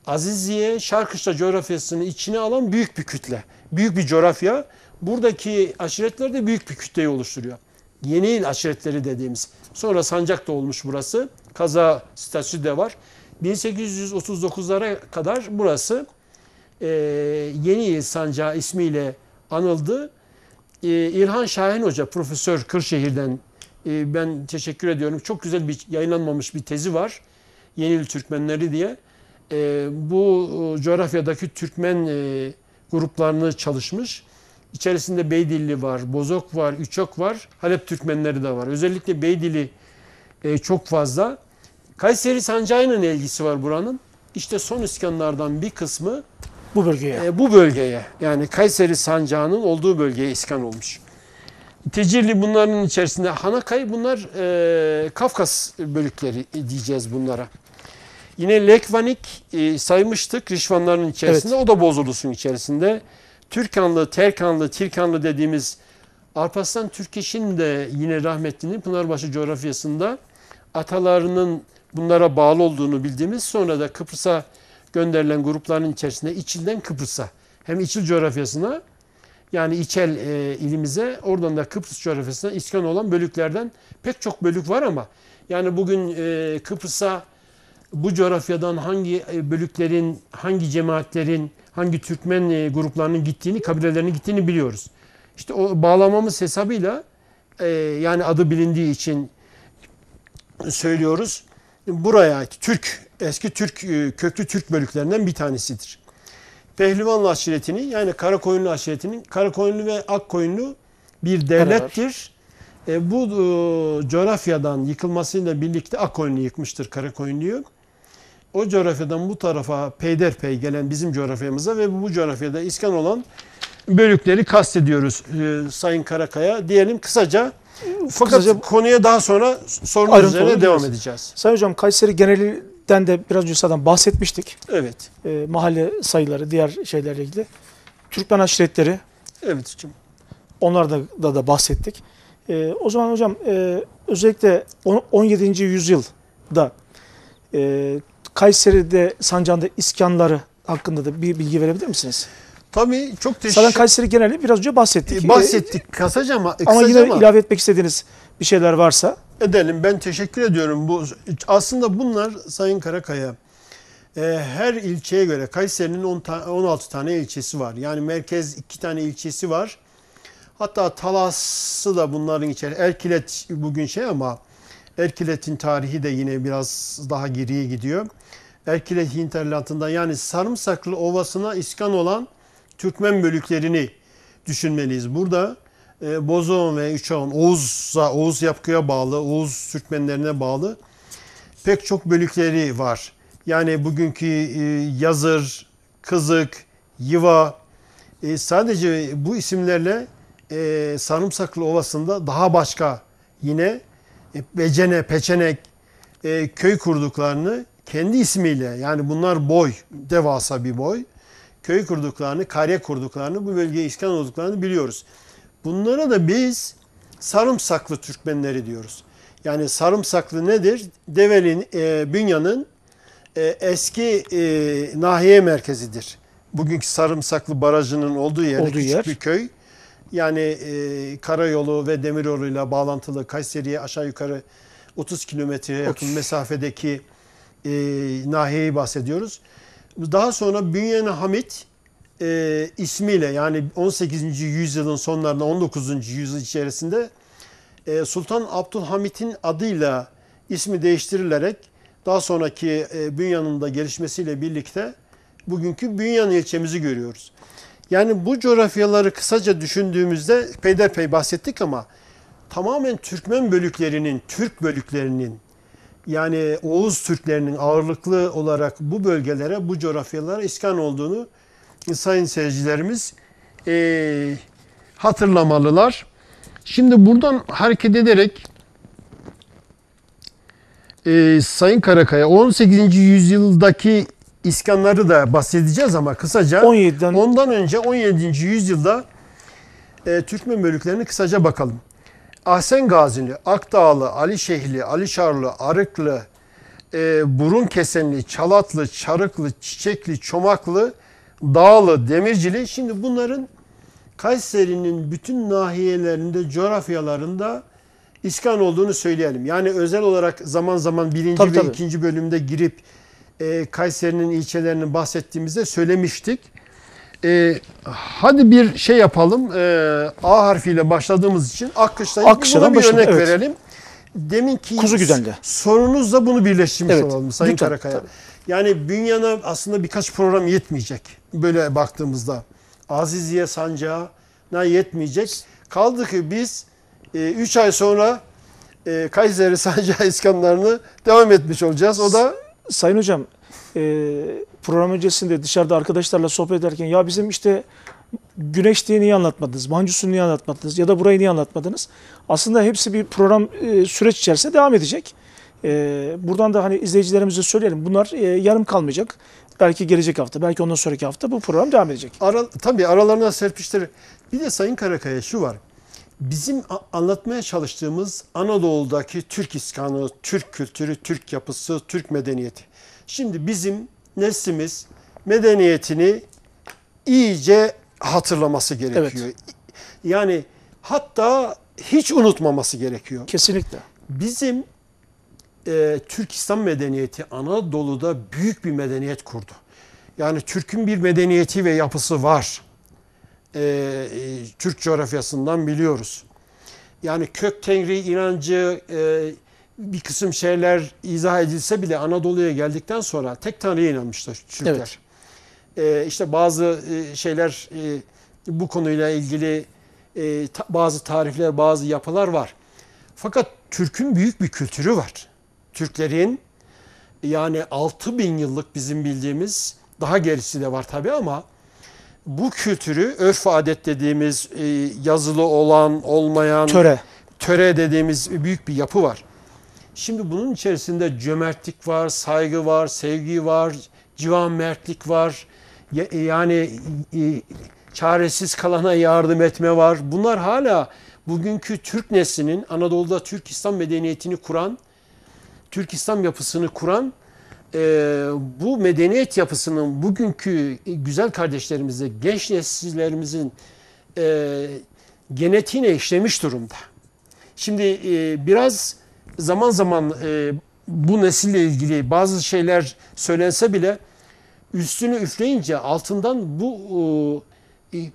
Aziziye, Şarkışla coğrafyasını içine alan büyük bir kütle. Büyük bir coğrafya. Buradaki aşiretler de büyük bir kütleyi oluşturuyor. Yeniyil aşiretleri dediğimiz. Sonra sancak da olmuş burası. Kaza statüsü de var. 1839'lara kadar burası Yeniyil sancağı ismiyle anıldı. İlhan Şahin Hoca, profesör Kırşehir'den Ben teşekkür ediyorum. Çok güzel bir yayınlanmamış bir tezi var. Yenili Türkmenleri diye. Bu coğrafyadaki Türkmen gruplarını çalışmış. İçerisinde Beydilli var, Bozok var, Üçok var, Halep Türkmenleri de var. Özellikle Beydilli çok fazla. Kayseri Sancağı'nın ilgisi var buranın. İşte son iskanlardan bir kısmı Bu bölgeye. yani Kayseri Sancağı'nın olduğu bölgeye iskan olmuş. Tecirli bunların içerisinde, Hanakay bunlar Kafkas bölükleri diyeceğiz bunlara. Yine Lekvanik saymıştık Rişvanların içerisinde. Evet. O da Bozulusun içerisinde. Türkanlı, Terkanlı, Tirkanlı dediğimiz Alparslan Türkeş'in de yine rahmetlinin Pınarbaşı coğrafyasında atalarının bunlara bağlı olduğunu bildiğimiz, sonra da Kıbrıs'a gönderilen grupların içerisinde İçil'den Kıbrıs'a, hem İçil coğrafyasına yani İçel ilimize, oradan da Kıbrıs coğrafyasına iskan olan bölüklerden pek çok bölük var ama yani bugün Kıbrıs'a bu coğrafyadan hangi bölüklerin, hangi cemaatlerin, hangi Türkmen gruplarının gittiğini, kabilelerinin gittiğini biliyoruz. İşte o bağlamamız hesabıyla yani adı bilindiği için söylüyoruz. Buraya ait eski Türk köklü Türk bölüklerinden bir tanesidir. Pehlivanlı aşiretini, yani Karakoyunlu aşiretinin, Karakoyunlu ve Akkoyunlu bir devlettir. Bu coğrafyadan yıkılmasıyla birlikte Akkoyunlu yıkmıştır Karakoyunlu'yu. O coğrafyadan bu tarafa peyderpey gelen bizim coğrafyamıza ve bu coğrafyada iskan olan bölükleri kastediyoruz Sayın Karakaya. Diyelim kısaca. Fakat konuya daha sonra sorunun üzerine devam edeceğiz. Sayın Hocam, Kayseri genelinden de biraz önce zaten bahsetmiştik. Evet. Mahalle sayıları, diğer şeylerle ilgili. Türkmen aşiretleri. Evet hocam. Onlardan da bahsettik. O zaman hocam özellikle 17. yüzyılda Kayseri'de, Sancağı'nda iskanları hakkında da bir bilgi verebilir misiniz? Tabii, çok teşekkür. Zaten Kayseri geneli biraz önce bahsettik. Bahsettik kısaca ama yine ilave etmek istediğiniz bir şeyler varsa. Edelim. Ben teşekkür ediyorum. Aslında bunlar Sayın Karakaya, her ilçeye göre Kayseri'nin 16 tane ilçesi var. Yani merkez 2 tane ilçesi var. Hatta Talas'ı da bunların içerisinde. Erkilet bugün ama Erkilet'in tarihi de yine biraz daha geriye gidiyor. Erkilet hinterlandında, yani Sarımsaklı Ovası'na iskan olan Türkmen bölüklerini düşünmeliyiz. Burada Bozok'un ve Üçok'un, Oğuz Yapkı'ya bağlı, Oğuz Türkmenlerine bağlı pek çok bölükleri var. Yani bugünkü Yazır, Kızık, Yiva, sadece bu isimlerle Sarımsaklı Ovası'nda daha başka yine Becene, Peçenek köy kurduklarını kendi ismiyle, yani bunlar boy, devasa bir boy, köy kurduklarını, kare kurduklarını, bu bölgeye iskan olduklarını biliyoruz. Bunlara da biz Sarımsaklı Türkmenleri diyoruz. Yani Sarımsaklı nedir? Develi'nin, Bünyan'ın eski nahiye merkezidir. Bugünkü Sarımsaklı Barajı'nın olduğu yer, küçük bir köy. Yani karayolu ve demiryoluyla bağlantılı, Kayseri'ye aşağı yukarı 30 kilometreye yakın mesafedeki nahiyeyi bahsediyoruz. Daha sonra Bünyan-ı Hamit ismiyle, yani 18. yüzyılın sonlarında 19. yüzyıl içerisinde Sultan Abdülhamit'in adıyla ismi değiştirilerek daha sonraki Bünyan'ın da gelişmesiyle birlikte bugünkü Bünyan ilçemizi görüyoruz. Yani bu coğrafyaları kısaca düşündüğümüzde peyderpey bahsettik ama tamamen Türkmen bölüklerinin, Türk bölüklerinin, yani Oğuz Türklerinin ağırlıklı olarak bu bölgelere, bu coğrafyalara iskan olduğunu sayın seyircilerimiz hatırlamalılar. Şimdi buradan hareket ederek Sayın Karakaya, 18. yüzyıldaki iskanları da bahsedeceğiz ama kısaca 17'den... ondan önce 17. yüzyılda Türkmen bölüklerine kısaca bakalım. Ahsen Gazili, Akdağlı, Alişehli, Alişarlı, Arıklı, Burunkesenli, Çalatlı, Çarıklı, Çiçekli, Çomaklı, Dağlı, Demircili. Şimdi bunların Kayseri'nin bütün nahiyelerinde, coğrafyalarında iskan olduğunu söyleyelim. Yani özel olarak zaman zaman birinci ve ikinci bölümde girip Kayseri'nin ilçelerini bahsettiğimizde söylemiştik. Hadi bir şey yapalım. A harfiyle başladığımız için Akkış'tan bir örnek verelim. deminki Kuzugüden'de. sorunuzla bunu birleştirmiş Evet, olalım Sayın lütfen, Karakaya. tabii. Yani bünyana aslında birkaç program yetmeyecek. Böyle baktığımızda. Aziziye Sancağı'na yetmeyecek. Kaldı ki biz 3 ay sonra Kayseri Sancağı iskanlarını devam etmiş olacağız. O da Sayın Hocam, program öncesinde dışarıda arkadaşlarla sohbet ederken ya bizim işte Güneşli'yi niye anlatmadınız, Mancusu'yu niye anlatmadınız ya da burayı niye anlatmadınız? Aslında hepsi bir program süreç içerisinde devam edecek. Buradan da hani izleyicilerimize söyleyelim. Bunlar yarım kalmayacak. Belki gelecek hafta, belki ondan sonraki hafta bu program devam edecek. tabii aralarına serpişleri. Bir de Sayın Karakaya şu var. Bizim anlatmaya çalıştığımız Anadolu'daki Türk iskanı, Türk kültürü, Türk yapısı, Türk medeniyeti. Şimdi bizim neslimiz medeniyetini iyice hatırlaması gerekiyor. Evet. Yani hatta hiç unutmaması gerekiyor. Kesinlikle. Bizim Türk İslam medeniyeti Anadolu'da büyük bir medeniyet kurdu. Yani Türk'ün bir medeniyeti ve yapısı var. Türk coğrafyasından biliyoruz. Yani kök tengri inancı bir kısım şeyler izah edilse bile Anadolu'ya geldikten sonra tek Tanrı'ya inanmışlar Türkler. Evet. İşte bazı şeyler bu konuyla ilgili bazı tarifler, bazı yapılar var. Fakat Türk'ün büyük bir kültürü var. Türklerin yani 6000 yıllık bizim bildiğimiz, daha gerisi de var tabii ama bu kültürü örf adet dediğimiz yazılı olan, olmayan, töre dediğimiz büyük bir yapı var. Şimdi bunun içerisinde cömertlik var, saygı var, sevgi var, civanmertlik var. Yani çaresiz kalana yardım etme var. Bunlar hala bugünkü Türk neslinin Anadolu'da Türk İslam medeniyetini kuran, Türk İslam yapısını kuran bu medeniyet yapısının bugünkü güzel kardeşlerimize, genç nesillerimizin genetiğine işlemiş durumda. Şimdi biraz zaman zaman bu nesille ilgili bazı şeyler söylense bile üstünü üfleyince altından bu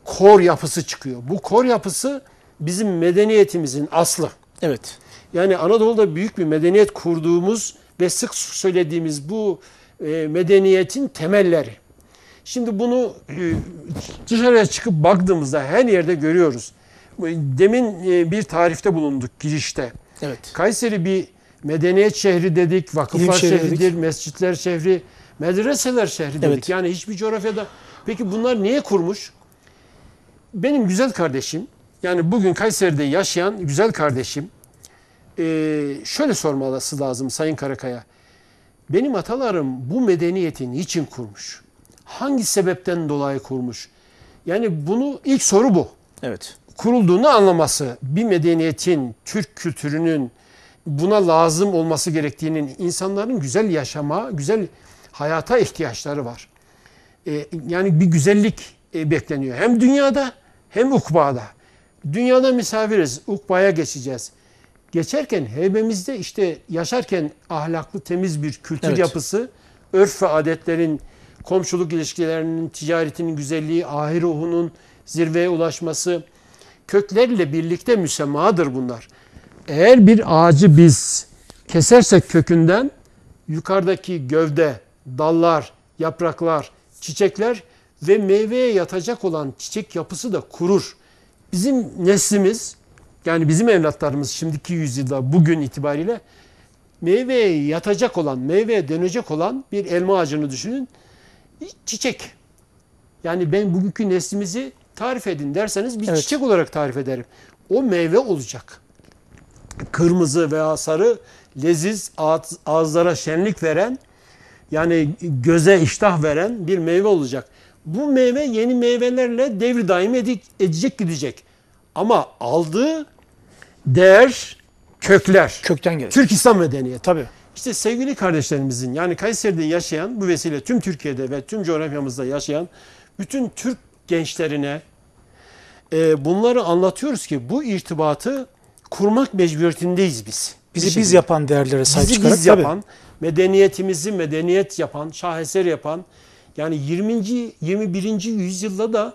kor yapısı çıkıyor. Bu kor yapısı bizim medeniyetimizin aslı. Evet. Yani Anadolu'da büyük bir medeniyet kurduğumuz ve sık söylediğimiz bu medeniyetin temelleri. Şimdi bunu dışarıya çıkıp baktığımızda her yerde görüyoruz. Demin bir tarifte bulunduk girişte. Evet. Kayseri bir medeniyet şehri dedik, vakıflar şehridir, dedik. mescitler şehri, medreseler şehri dedik. Evet. Yani hiçbir coğrafyada. Peki bunlar niye kurmuş? Benim güzel kardeşim, yani bugün Kayseri'de yaşayan güzel kardeşim, şöyle sorması lazım Sayın Karakaya. Benim atalarım bu medeniyeti niçin kurmuş? Hangi sebepten dolayı kurmuş? Yani bunu ilk soru bu. Evet. Kurulduğunu anlaması, bir medeniyetin, Türk kültürünün buna lazım olması gerektiğinin, insanların güzel yaşama, güzel hayata ihtiyaçları var. Yani bir güzellik bekleniyor. Hem dünyada hem ukbada. Dünyada misafiriz, ukbaya geçeceğiz. Geçerken heybemizde işte yaşarken ahlaklı, temiz bir kültür yapısı, örf ve adetlerin, komşuluk ilişkilerinin, ticaretinin güzelliği, ahir ruhunun zirveye ulaşması, köklerle birlikte müsemmadır bunlar. Eğer bir ağacı biz kesersek kökünden, yukarıdaki gövde, dallar, yapraklar, çiçekler ve meyveye yatacak olan çiçek yapısı da kurur. Bizim neslimiz, yani bizim evlatlarımız şimdiki yüzyılda bugün itibariyle meyveye yatacak olan, meyveye dönecek olan bir elma ağacını düşünün. Çiçek. Yani ben bugünkü neslimizi tarif edin derseniz bir çiçek olarak tarif ederim. O meyve olacak. Kırmızı veya sarı, leziz, ağızlara şenlik veren, yani göze iştah veren bir meyve olacak. Bu meyve yeni meyvelerle devri daim edecek, gidecek. Ama aldığı değer, kökler. Kökten gelir. Türk İslam medeniyeti. Tabii. İşte sevgili kardeşlerimizin, yani Kayseri'de yaşayan, bu vesile tüm Türkiye'de ve tüm coğrafyamızda yaşayan bütün Türk gençlerine bunları anlatıyoruz ki bu irtibatı kurmak mecburiyetindeyiz biz. Bizi biz yapan değerlere sahip bizi çıkarak. Biz yapan, medeniyetimizi medeniyet yapan, şaheser yapan, yani 20. 21. yüzyılda da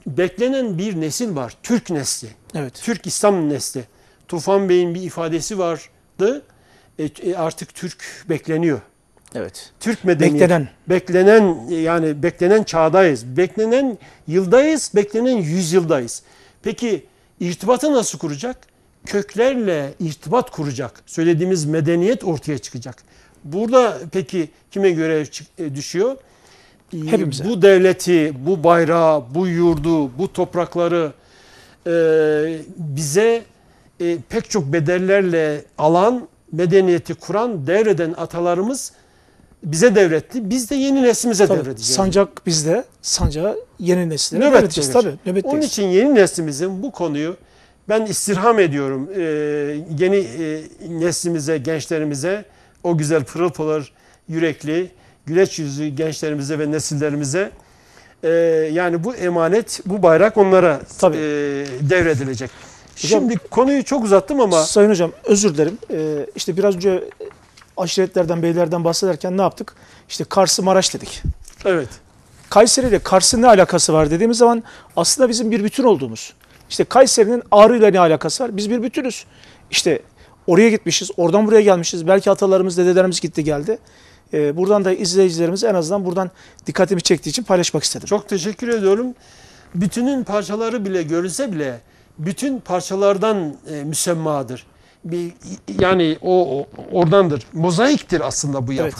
beklenen bir nesil var. Türk nesli. Evet. Türk İslam nesli. Tufan Bey'in bir ifadesi vardı. Artık Türk bekleniyor. Evet. Türk medeniyeti. Beklenen çağdayız. Beklenen yıldayız, beklenen yüzyıldayız. Peki irtibatı nasıl kuracak? Köklerle irtibat kuracak. Söylediğimiz medeniyet ortaya çıkacak. Burada peki kime görev düşüyor? Hepimize. Bu devleti, bu bayrağı, bu yurdu, bu toprakları bize pek çok bedellerle alan, medeniyeti kuran, devreden atalarımız bize devretti. Biz de yeni neslimize devredeceğiz. Sancak bizde, sancağı yeni nesillere Nöbet devredeceğiz. devir. Tabii, nöbetteyiz. Onun için yeni neslimizin bu konuyu ben istirham ediyorum. Yeni neslimize, gençlerimize, o güzel pırıl pırıl yürekli, güleç yüzlü gençlerimize ve nesillerimize yani bu emanet, bu bayrak onlara devredilecek. Hocam, şimdi konuyu çok uzattım ama... Sayın Hocam özür dilerim. İşte biraz önce aşiretlerden, beylerden bahsederken ne yaptık? İşte Kars'ı Maraş dedik. Evet. Kayseri ile Kars'ın ne alakası var dediğimiz zaman aslında bizim bir bütün olduğumuz. İşte Kayseri'nin Ağrı ile ne alakası var? Biz bir bütünüz. İşte oraya gitmişiz, oradan buraya gelmişiz. Belki atalarımız, dedelerimiz gitti geldi. Buradan da izleyicilerimiz en azından buradan dikkatimi çektiği için paylaşmak istedim. Çok teşekkür ediyorum. Bütünün parçaları bile görülse bile bütün parçalardan müsemmadır. Yani o oradandır. Mozaiktir aslında bu yapı.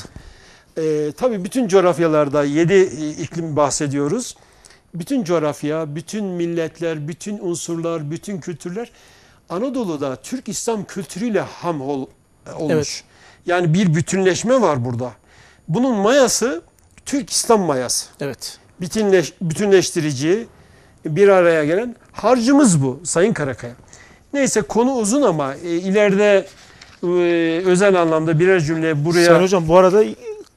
Evet. Tabii bütün coğrafyalarda 7 iklim bahsediyoruz. Bütün coğrafya, bütün milletler, bütün unsurlar, bütün kültürler Anadolu'da Türk İslam kültürüyle olmuş. Evet. Yani bir bütünleşme var burada. Bunun mayası Türk İslam mayası. Evet. Bütünleştirici, bir araya gelen harcımız bu Sayın Karakaya. Neyse konu uzun ama ileride özel anlamda birer cümle buraya... Sayın Hocam bu arada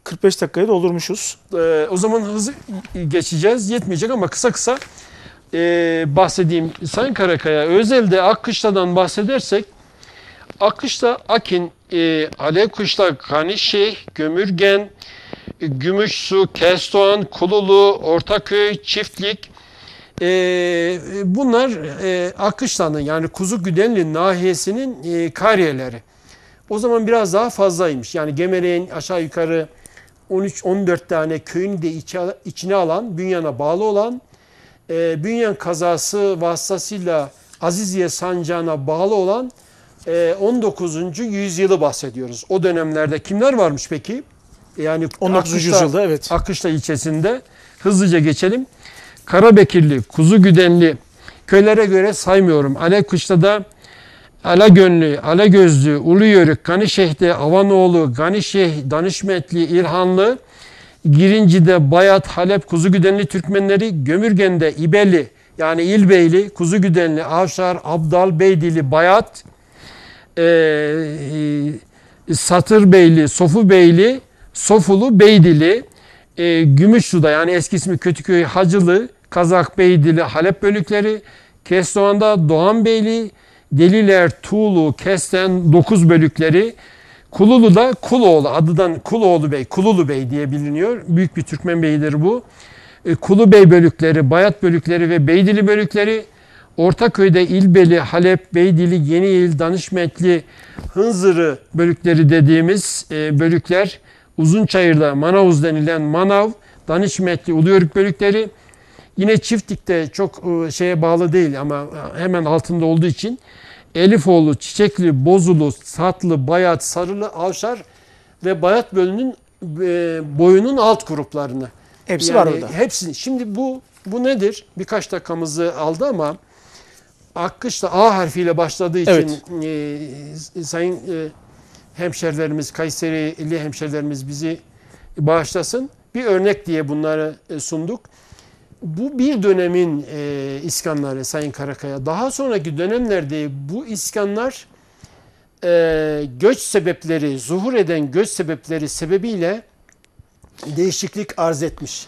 45 dakikayı doldurmuşuz. O zaman hızlı geçeceğiz. Yetmeyecek ama kısa kısa bahsedeyim. Sayın Karakaya, özelde Akkışla'dan bahsedersek, Akkışla, Akin, Alevkışla, Ganişehir, Gömürgen, Gümüşsu, Kestoğan, Kululu, Ortaköy, Çiftlik, bunlar Akkışla'nın yani Kuzugüdenli nahiyesinin kariyeleri. O zaman biraz daha fazlaymış. Yani Gemerek'in aşağı yukarı 13-14 tane köyünü de içine alan, Bünyan'a bağlı olan, Bünyan kazası vasıtasıyla Aziziye sancağına bağlı olan 19. yüzyılı bahsediyoruz. O dönemlerde kimler varmış peki? Yani 19. yüzyılda evet. Akkışla ilçesinde hızlıca geçelim. Karabekirli, Kuzugüdenli köylere göre saymıyorum. Alevkışla'da Alagönlü, Alagözlü, Uluyörük, Ganişehir'de Avanoğlu, Ganişehir, Danışmetli, İlhanlı, Girinci'de Bayat, Halep, Kuzugüdenli Türkmenleri, Gömürgen'de İbeli yani İlbeyli, Kuzugüdenli, Avşar, Abdal, Beydili, Bayat, Satırbeyli, Sofubeyli, Sofulu, Beydili, Gümüşsu'da yani eski ismi Kötüköy, Hacılı, Kazak, Beydili, Halep bölükleri, Kestoğan'da Doğanbeyli, Deliler, Tuğlu, Kesten, 9 bölükleri, Kululu'da Kuloğlu, adıdan Kuloğlu Bey, Kululu Bey diye biliniyor. Büyük bir Türkmen beyidir bu. Kulu Bey bölükleri, Bayat bölükleri ve Beydili bölükleri, Ortaköy'de İlbeli, Halep, Beydili, Yeniil, Danışmetli, Hınzırı bölükleri dediğimiz bölükler, Uzunçayır'da Manavuz denilen Manav, Danışmetli, Uluyörük bölükleri, yine Çiftlik'te çok şeye bağlı değil ama hemen altında olduğu için Elifoğlu, Çiçekli, Bozulu, Satlı, Bayat, Sarılı, Avşar ve Bayat bölünün boyunun alt gruplarını. Hepsi var orada. Hepsini. Şimdi bu nedir? Birkaç dakikamızı aldı ama Akkış'ta A harfiyle başladığı için sayın hemşerilerimiz, Kayserili hemşerilerimiz bizi bağışlasın. Bir örnek diye bunları sunduk. Bu bir dönemin iskanları Sayın Karakaya. Daha sonraki dönemlerde bu iskanlar göç sebepleri, zuhur eden göç sebepleri sebebiyle değişiklik arz etmiş.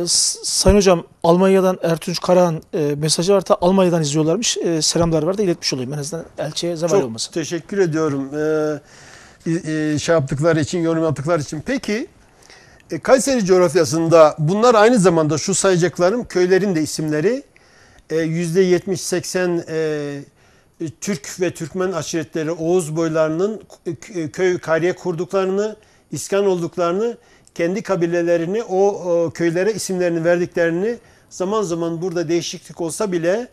Sayın Hocam Almanya'dan Ertunç Karahan mesajı var. Almanya'dan izliyorlarmış. Selamlar var da iletmiş olayım. En azından elçiye zeval olmasın. Çok teşekkür ediyorum şey yaptıkları için, yorum yaptıkları için. Peki Kayseri coğrafyasında bunlar aynı zamanda şu sayacaklarım köylerin de isimleri %70-80 Türk ve Türkmen aşiretleri Oğuz boylarının köy kariye kurduklarını, iskan olduklarını, kendi kabilelerini o köylere isimlerini verdiklerini, zaman zaman burada değişiklik olsa bile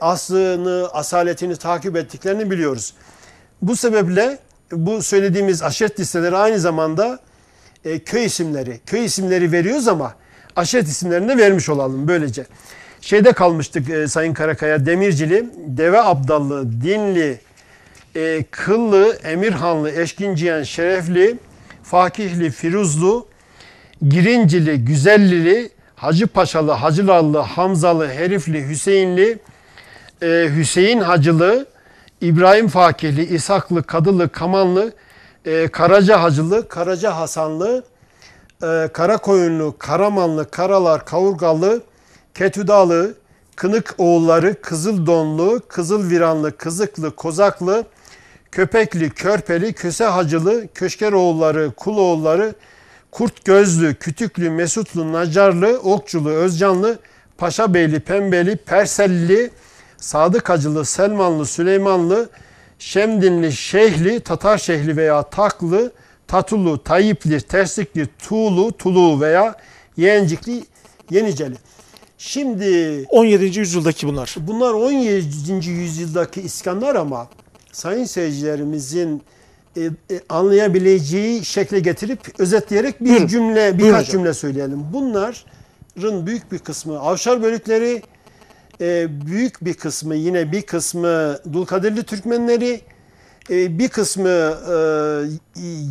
aslını, asaletini takip ettiklerini biliyoruz. Bu sebeple bu söylediğimiz aşiret listeleri aynı zamanda köy isimleri veriyoruz ama aşiret isimlerini de vermiş olalım böylece. Şeyde kalmıştık Sayın Karakaya, Demircili, Deve Abdallı, Dinli, Kıllı, Emirhanlı, Eşkinciyen, Şerefli, Fakihli, Firuzlu, Girincili, Güzellili, Hacıpaşalı, Hacılarlı, Hamzalı, Herifli, Hüseyinli, Hüseyin Hacılı, İbrahim Fakihli, İshaklı, Kadılı, Kamanlı, Karaca Hacılı, Karaca Hasanlı, Karakoyunlu, Karamanlı, Karalar, Kavurgalı, Ketüdalı, Kınık oğulları, Kızıldonlu, Kızılviranlı, Kızıklı, Kozaklı, Köpekli, Körpeli, Köse Hacılı, Köşkeroğulları, Kuloğulları, Kurtgözlü, Kütüklü, Mesutlu, Nacarlı, Okçulu, Özcanlı, Paşabeyli, Pembeli, Perselli, Sadık Hacılı, Selmanlı, Süleymanlı, Şemdinli, Şeyhli, Tatar Şehli veya Taklı, Tatulu, Tayyipli, Terslikli, Tuğlu, Tulu veya Yeğencikli, Yeniceli. Şimdi 17. yüzyıldaki bunlar. 17. yüzyıldaki iskanlar ama sayın seyircilerimizin anlayabileceği şekle getirip özetleyerek birkaç cümle söyleyelim. Bunların büyük bir kısmı Avşar bölükleri, büyük bir kısmı yine bir kısmı Dulkadirli Türkmenleri, bir kısmı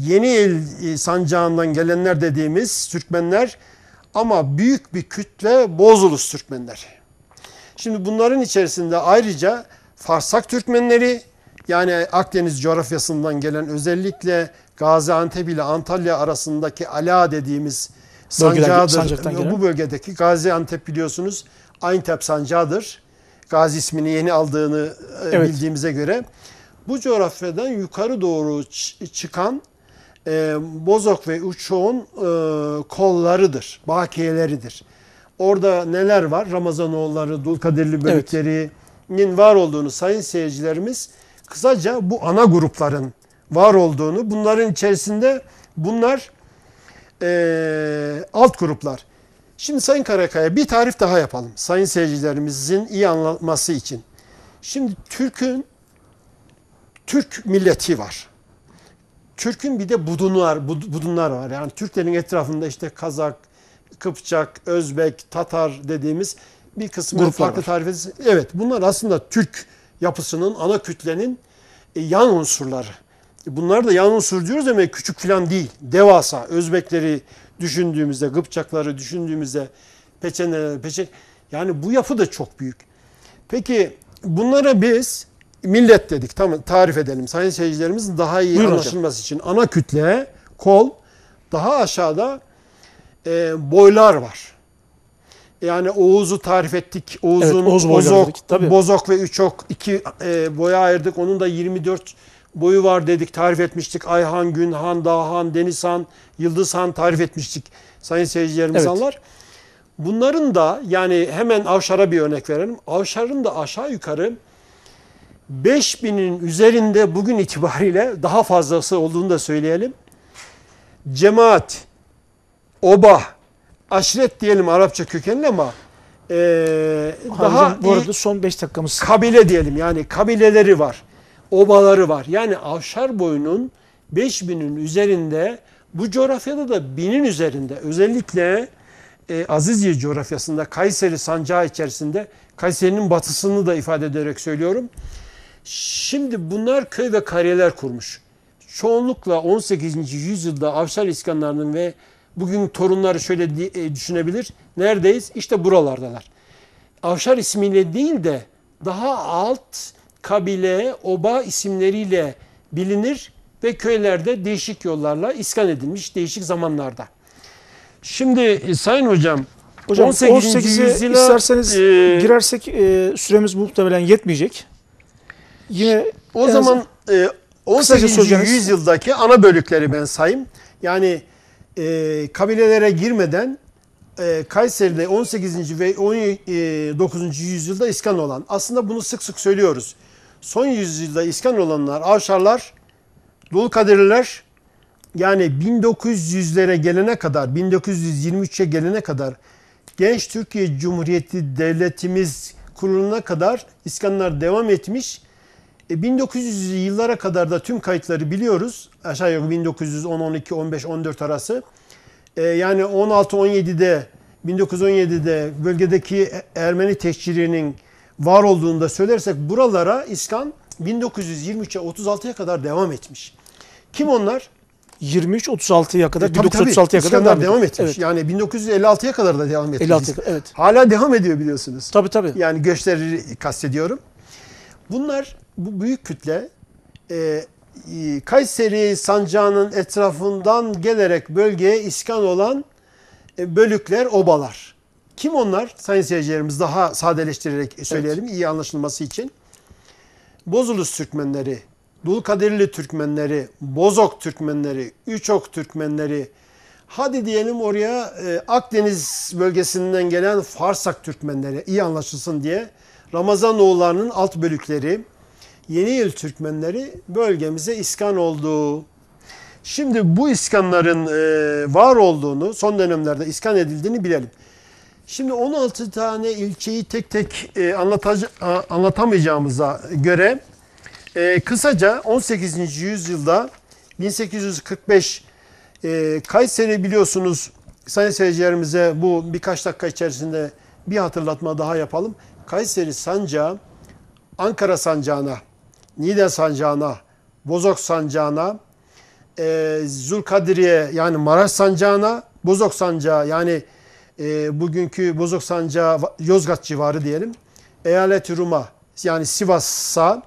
Yeni El sancağından gelenler dediğimiz Türkmenler ama büyük bir kütle Bozulus Türkmenleri. Şimdi bunların içerisinde ayrıca Farsak Türkmenleri, yani Akdeniz coğrafyasından gelen, özellikle Gaziantep ile Antalya arasındaki Ala dediğimiz sancağıdır. Bu bölgedeki Gaziantep biliyorsunuz Ayntep sancağıdır. Gazi ismini yeni aldığını bildiğimize göre. Bu coğrafyadan yukarı doğru çıkan Bozok ve Uçoğ'un kollarıdır, bakiyeleridir. Orada neler var? Ramazanoğulları, Dulkadirli bölüklerinin var olduğunu sayın seyircilerimiz kısaca bu ana grupların var olduğunu, bunların içerisinde bunlar alt gruplar. Şimdi Sayın Karakaya bir tarif daha yapalım sayın seyircilerimizin iyi anlaması için. Şimdi Türk milleti var. Türk'ün bir de budunlar var. Yani Türklerin etrafında işte Kazak, Kıpçak, Özbek, Tatar dediğimiz bir kısmı gruplar farklı tarif edilse. Evet, bunlar aslında Türk yapısının, ana kütlenin yan unsurları. Bunlar da yan unsur diyoruz ama küçük falan değil. Devasa. Özbekleri düşündüğümüzde, Kıpçakları düşündüğümüzde, yani bu yapı da çok büyük. Peki bunlara biz millet dedik. Tamam, tarif edelim. Sayın seyircilerimizin daha iyi anlaşılması için. Ana kütle, kol, daha aşağıda boylar var. Yani Oğuz'u tarif ettik. Oğuz'un Bozok ve Üçok iki boya ayırdık. Onun da 24 boyu var dedik, tarif etmiştik. Ayhan, Günhan, Dağhan, Denizhan, Yıldızhan tarif etmiştik. Sayın seyircilerimiz anlar. Bunların da yani hemen Avşar'a bir örnek verelim. Avşar'ın da aşağı yukarı 5000'in üzerinde bugün itibariyle daha fazlası olduğunu da söyleyelim. Cemaat, oba, aşiret diyelim Arapça kökenli ama daha bu arada son 5 dakikamız. Kabile diyelim, yani kabileleri var. Obaları var. Yani Avşar boyunun 5000'in üzerinde, bu coğrafyada da 1000'in üzerinde, özellikle Azizye coğrafyasında, Kayseri sancağı içerisinde, Kayseri'nin batısını da ifade ederek söylüyorum. Şimdi bunlar köy ve kariyeler kurmuş. Çoğunlukla 18. yüzyılda Avşar iskanlarının ve bugün torunları şöyle düşünebilir. Neredeyiz? İşte buralardalar. Avşar ismiyle değil de daha alt kabile, oba isimleriyle bilinir ve köylerde değişik yollarla iskan edilmiş değişik zamanlarda. Şimdi Sayın Hocam 18'e isterseniz girersek süremiz muhtemelen yetmeyecek. Yine o zaman 18. yüzyıldaki ana bölükleri ben sayayım. Yani kabilelere girmeden Kayseri'de 18. ve 19. yüzyılda iskan olan, aslında bunu sık sık söylüyoruz. son yüzyılda iskan olanlar, Avşarlar, Dulkadirliler, yani 1900'lere gelene kadar, 1923'e gelene kadar Genç Türkiye Cumhuriyeti Devletimiz kuruluna kadar iskanlar devam etmiş. 1900'lü yıllara kadar da tüm kayıtları biliyoruz. Aşağı yukarı 1910, 12, 15, 14 arası. Yani 16-17'de 1917'de bölgedeki Ermeni tehcirinin var olduğunu da söylersek buralara iskan 1923'e 36'ya kadar devam etmiş. Kim onlar? 23-36'ya kadar, Tabii, 1936'ya kadar İskanlar devam etmiş. Evet. Yani 1956'ya kadar da devam etmiş. 56'ya kadar, evet. Hala devam ediyor biliyorsunuz. Tabii. Yani göçleri kastediyorum. Bunlar, bu büyük kütle Kayseri sancağının etrafından gelerek bölgeye iskan olan bölükler, obalar. Kim onlar? Sayın seyircilerimiz daha sadeleştirerek söyleyelim iyi anlaşılması için. Bozulus Türkmenleri, Dulkadirli Türkmenleri, Bozok Türkmenleri, Üçok Türkmenleri, hadi diyelim oraya Akdeniz bölgesinden gelen Farsak Türkmenleri, iyi anlaşılsın diye Ramazanoğullarının alt bölükleri, Yeniyıl Türkmenleri bölgemize iskan oldu. Şimdi bu iskanların var olduğunu, son dönemlerde iskan edildiğini bilelim. Şimdi 16 tane ilçeyi tek tek anlatamayacağımıza göre kısaca 18. yüzyılda 1845 Kayseri biliyorsunuz, sayın seyircilerimize bu birkaç dakika içerisinde bir hatırlatma daha yapalım. Kayseri sancağı Ankara sancağına, Niğde sancağına, Bozok sancağına, Zulkadiriye yani Maraş sancağına, Bozok sancağı yani bugünkü Bozok sancağı Yozgat civarı diyelim, Eyalet-i Rum'a yani Sivas'a,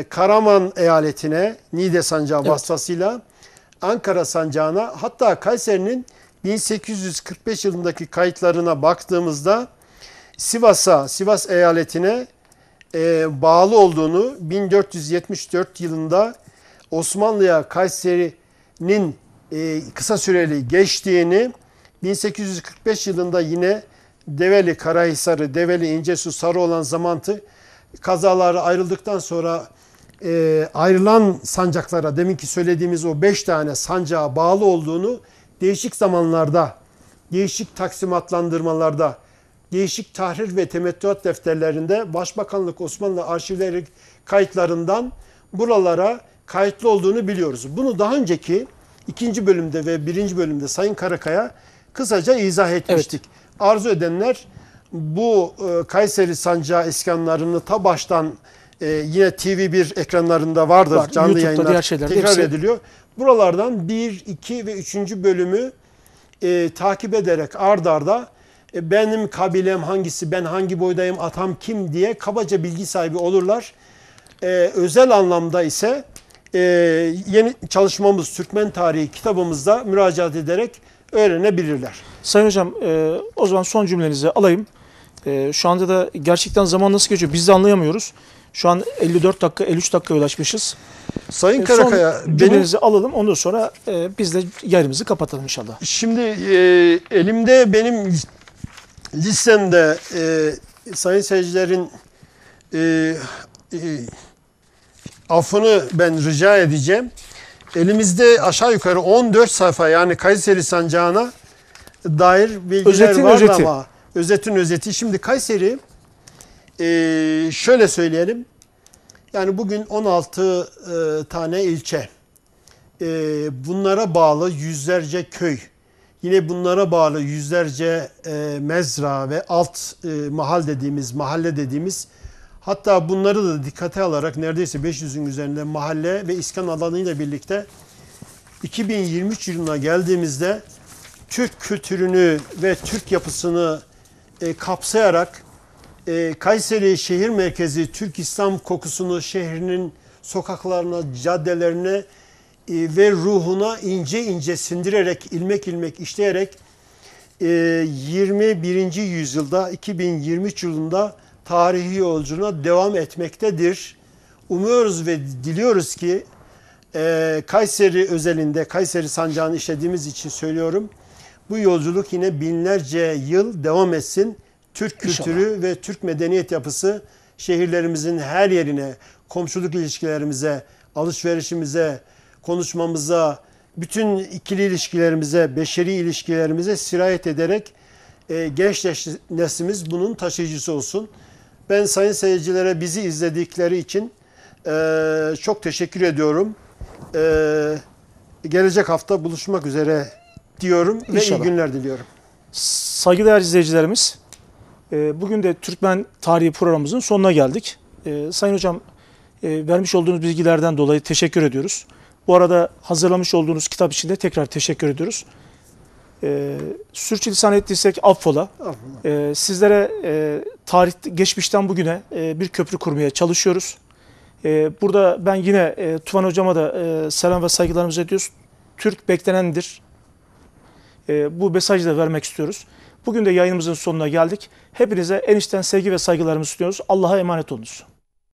Karaman eyaletine Niğde sancağı vasıtasıyla Ankara sancağına, hatta Kayseri'nin 1845 yılındaki kayıtlarına baktığımızda Sivas eyaletine bağlı olduğunu, 1474 yılında Osmanlı'ya Kayseri'nin kısa süreli geçtiğini, 1845 yılında yine Develi Karahisar'ı, Develi İncesu, Sarıoğlan Zamantı kazaları ayrıldıktan sonra ayrılan sancaklara, deminki söylediğimiz o 5 tane sancağa bağlı olduğunu değişik zamanlarda, değişik taksimatlandırmalarda, değişik tahrir ve temettüat defterlerinde Başbakanlık Osmanlı arşivleri kayıtlarından buralara kayıtlı olduğunu biliyoruz. Bunu daha önceki 2. bölümde ve 1. bölümde Sayın Karakaya kısaca izah etmiştik. Evet. Arzu edenler bu Kayseri sancağı iskanlarını ta baştan yine TV1 ekranlarında vardır. Canlı YouTube'da, yayınlar tekrar ediliyor. Buralardan 1, 2 ve 3. bölümü takip ederek ard arda benim kabilem hangisi, ben hangi boydayım, atam kim diye kabaca bilgi sahibi olurlar. Özel anlamda ise yeni çalışmamız Türkmen Tarihi kitabımızda müracaat ederek öğrenebilirler. Sayın Hocam, o zaman son cümlenizi alayım. Şu anda da gerçekten zaman nasıl geçiyor biz de anlayamıyoruz. Şu an 54 dakika, 53 dakikaya ulaşmışız. Sayın Karakaya, son cümlenizi alalım, ondan sonra biz de yayınımızı kapatalım inşallah. Şimdi elimde benim listemde sayın seyircilerin affını ben rica edeceğim. Elimizde aşağı yukarı 14 sayfa yani Kayseri sancağına dair bilgiler var ama özetin özeti. Şimdi Kayseri şöyle söyleyelim. Yani bugün 16 tane ilçe, bunlara bağlı yüzlerce köy, yine bunlara bağlı yüzlerce mezra ve alt mahalle dediğimiz, hatta bunları da dikkate alarak neredeyse 500'ün üzerinde mahalle ve iskan alanıyla birlikte 2023 yılına geldiğimizde Türk kültürünü ve Türk yapısını kapsayarak Kayseri şehir merkezi Türk İslam kokusunu şehrinin sokaklarına, caddelerine ve ruhuna ince ince sindirerek, ilmek ilmek işleyerek 21. yüzyılda 2023 yılında tarihi yolculuğuna devam etmektedir. Umuyoruz ve diliyoruz ki Kayseri özelinde, Kayseri sancağını işlediğimiz için söylüyorum, bu yolculuk yine binlerce yıl devam etsin. Türk kültürü ve Türk medeniyet yapısı şehirlerimizin her yerine, komşuluk ilişkilerimize, alışverişimize, konuşmamıza, bütün ikili ilişkilerimize, beşeri ilişkilerimize sirayet ederek genç neslimiz bunun taşıyıcısı olsun. Ben sayın seyircilere bizi izledikleri için çok teşekkür ediyorum. Gelecek hafta buluşmak üzere diyorum ve İnşallah. iyi günler diliyorum. Saygıdeğer izleyicilerimiz, bugün de Türkmen Tarihi programımızın sonuna geldik. Sayın Hocam, vermiş olduğunuz bilgilerden dolayı teşekkür ediyoruz. Bu arada hazırlamış olduğunuz kitap için de tekrar teşekkür ediyoruz. Sürçülisan ettiysek affola. Sizlere tarih, geçmişten bugüne bir köprü kurmaya çalışıyoruz. Burada ben yine Tufan Hocama da selam ve saygılarımızı ediyoruz. Türk beklenendir. Bu mesajı da vermek istiyoruz. Bugün de yayınımızın sonuna geldik. Hepinize en içten sevgi ve saygılarımızı sunuyoruz. Allah'a emanet olunuz.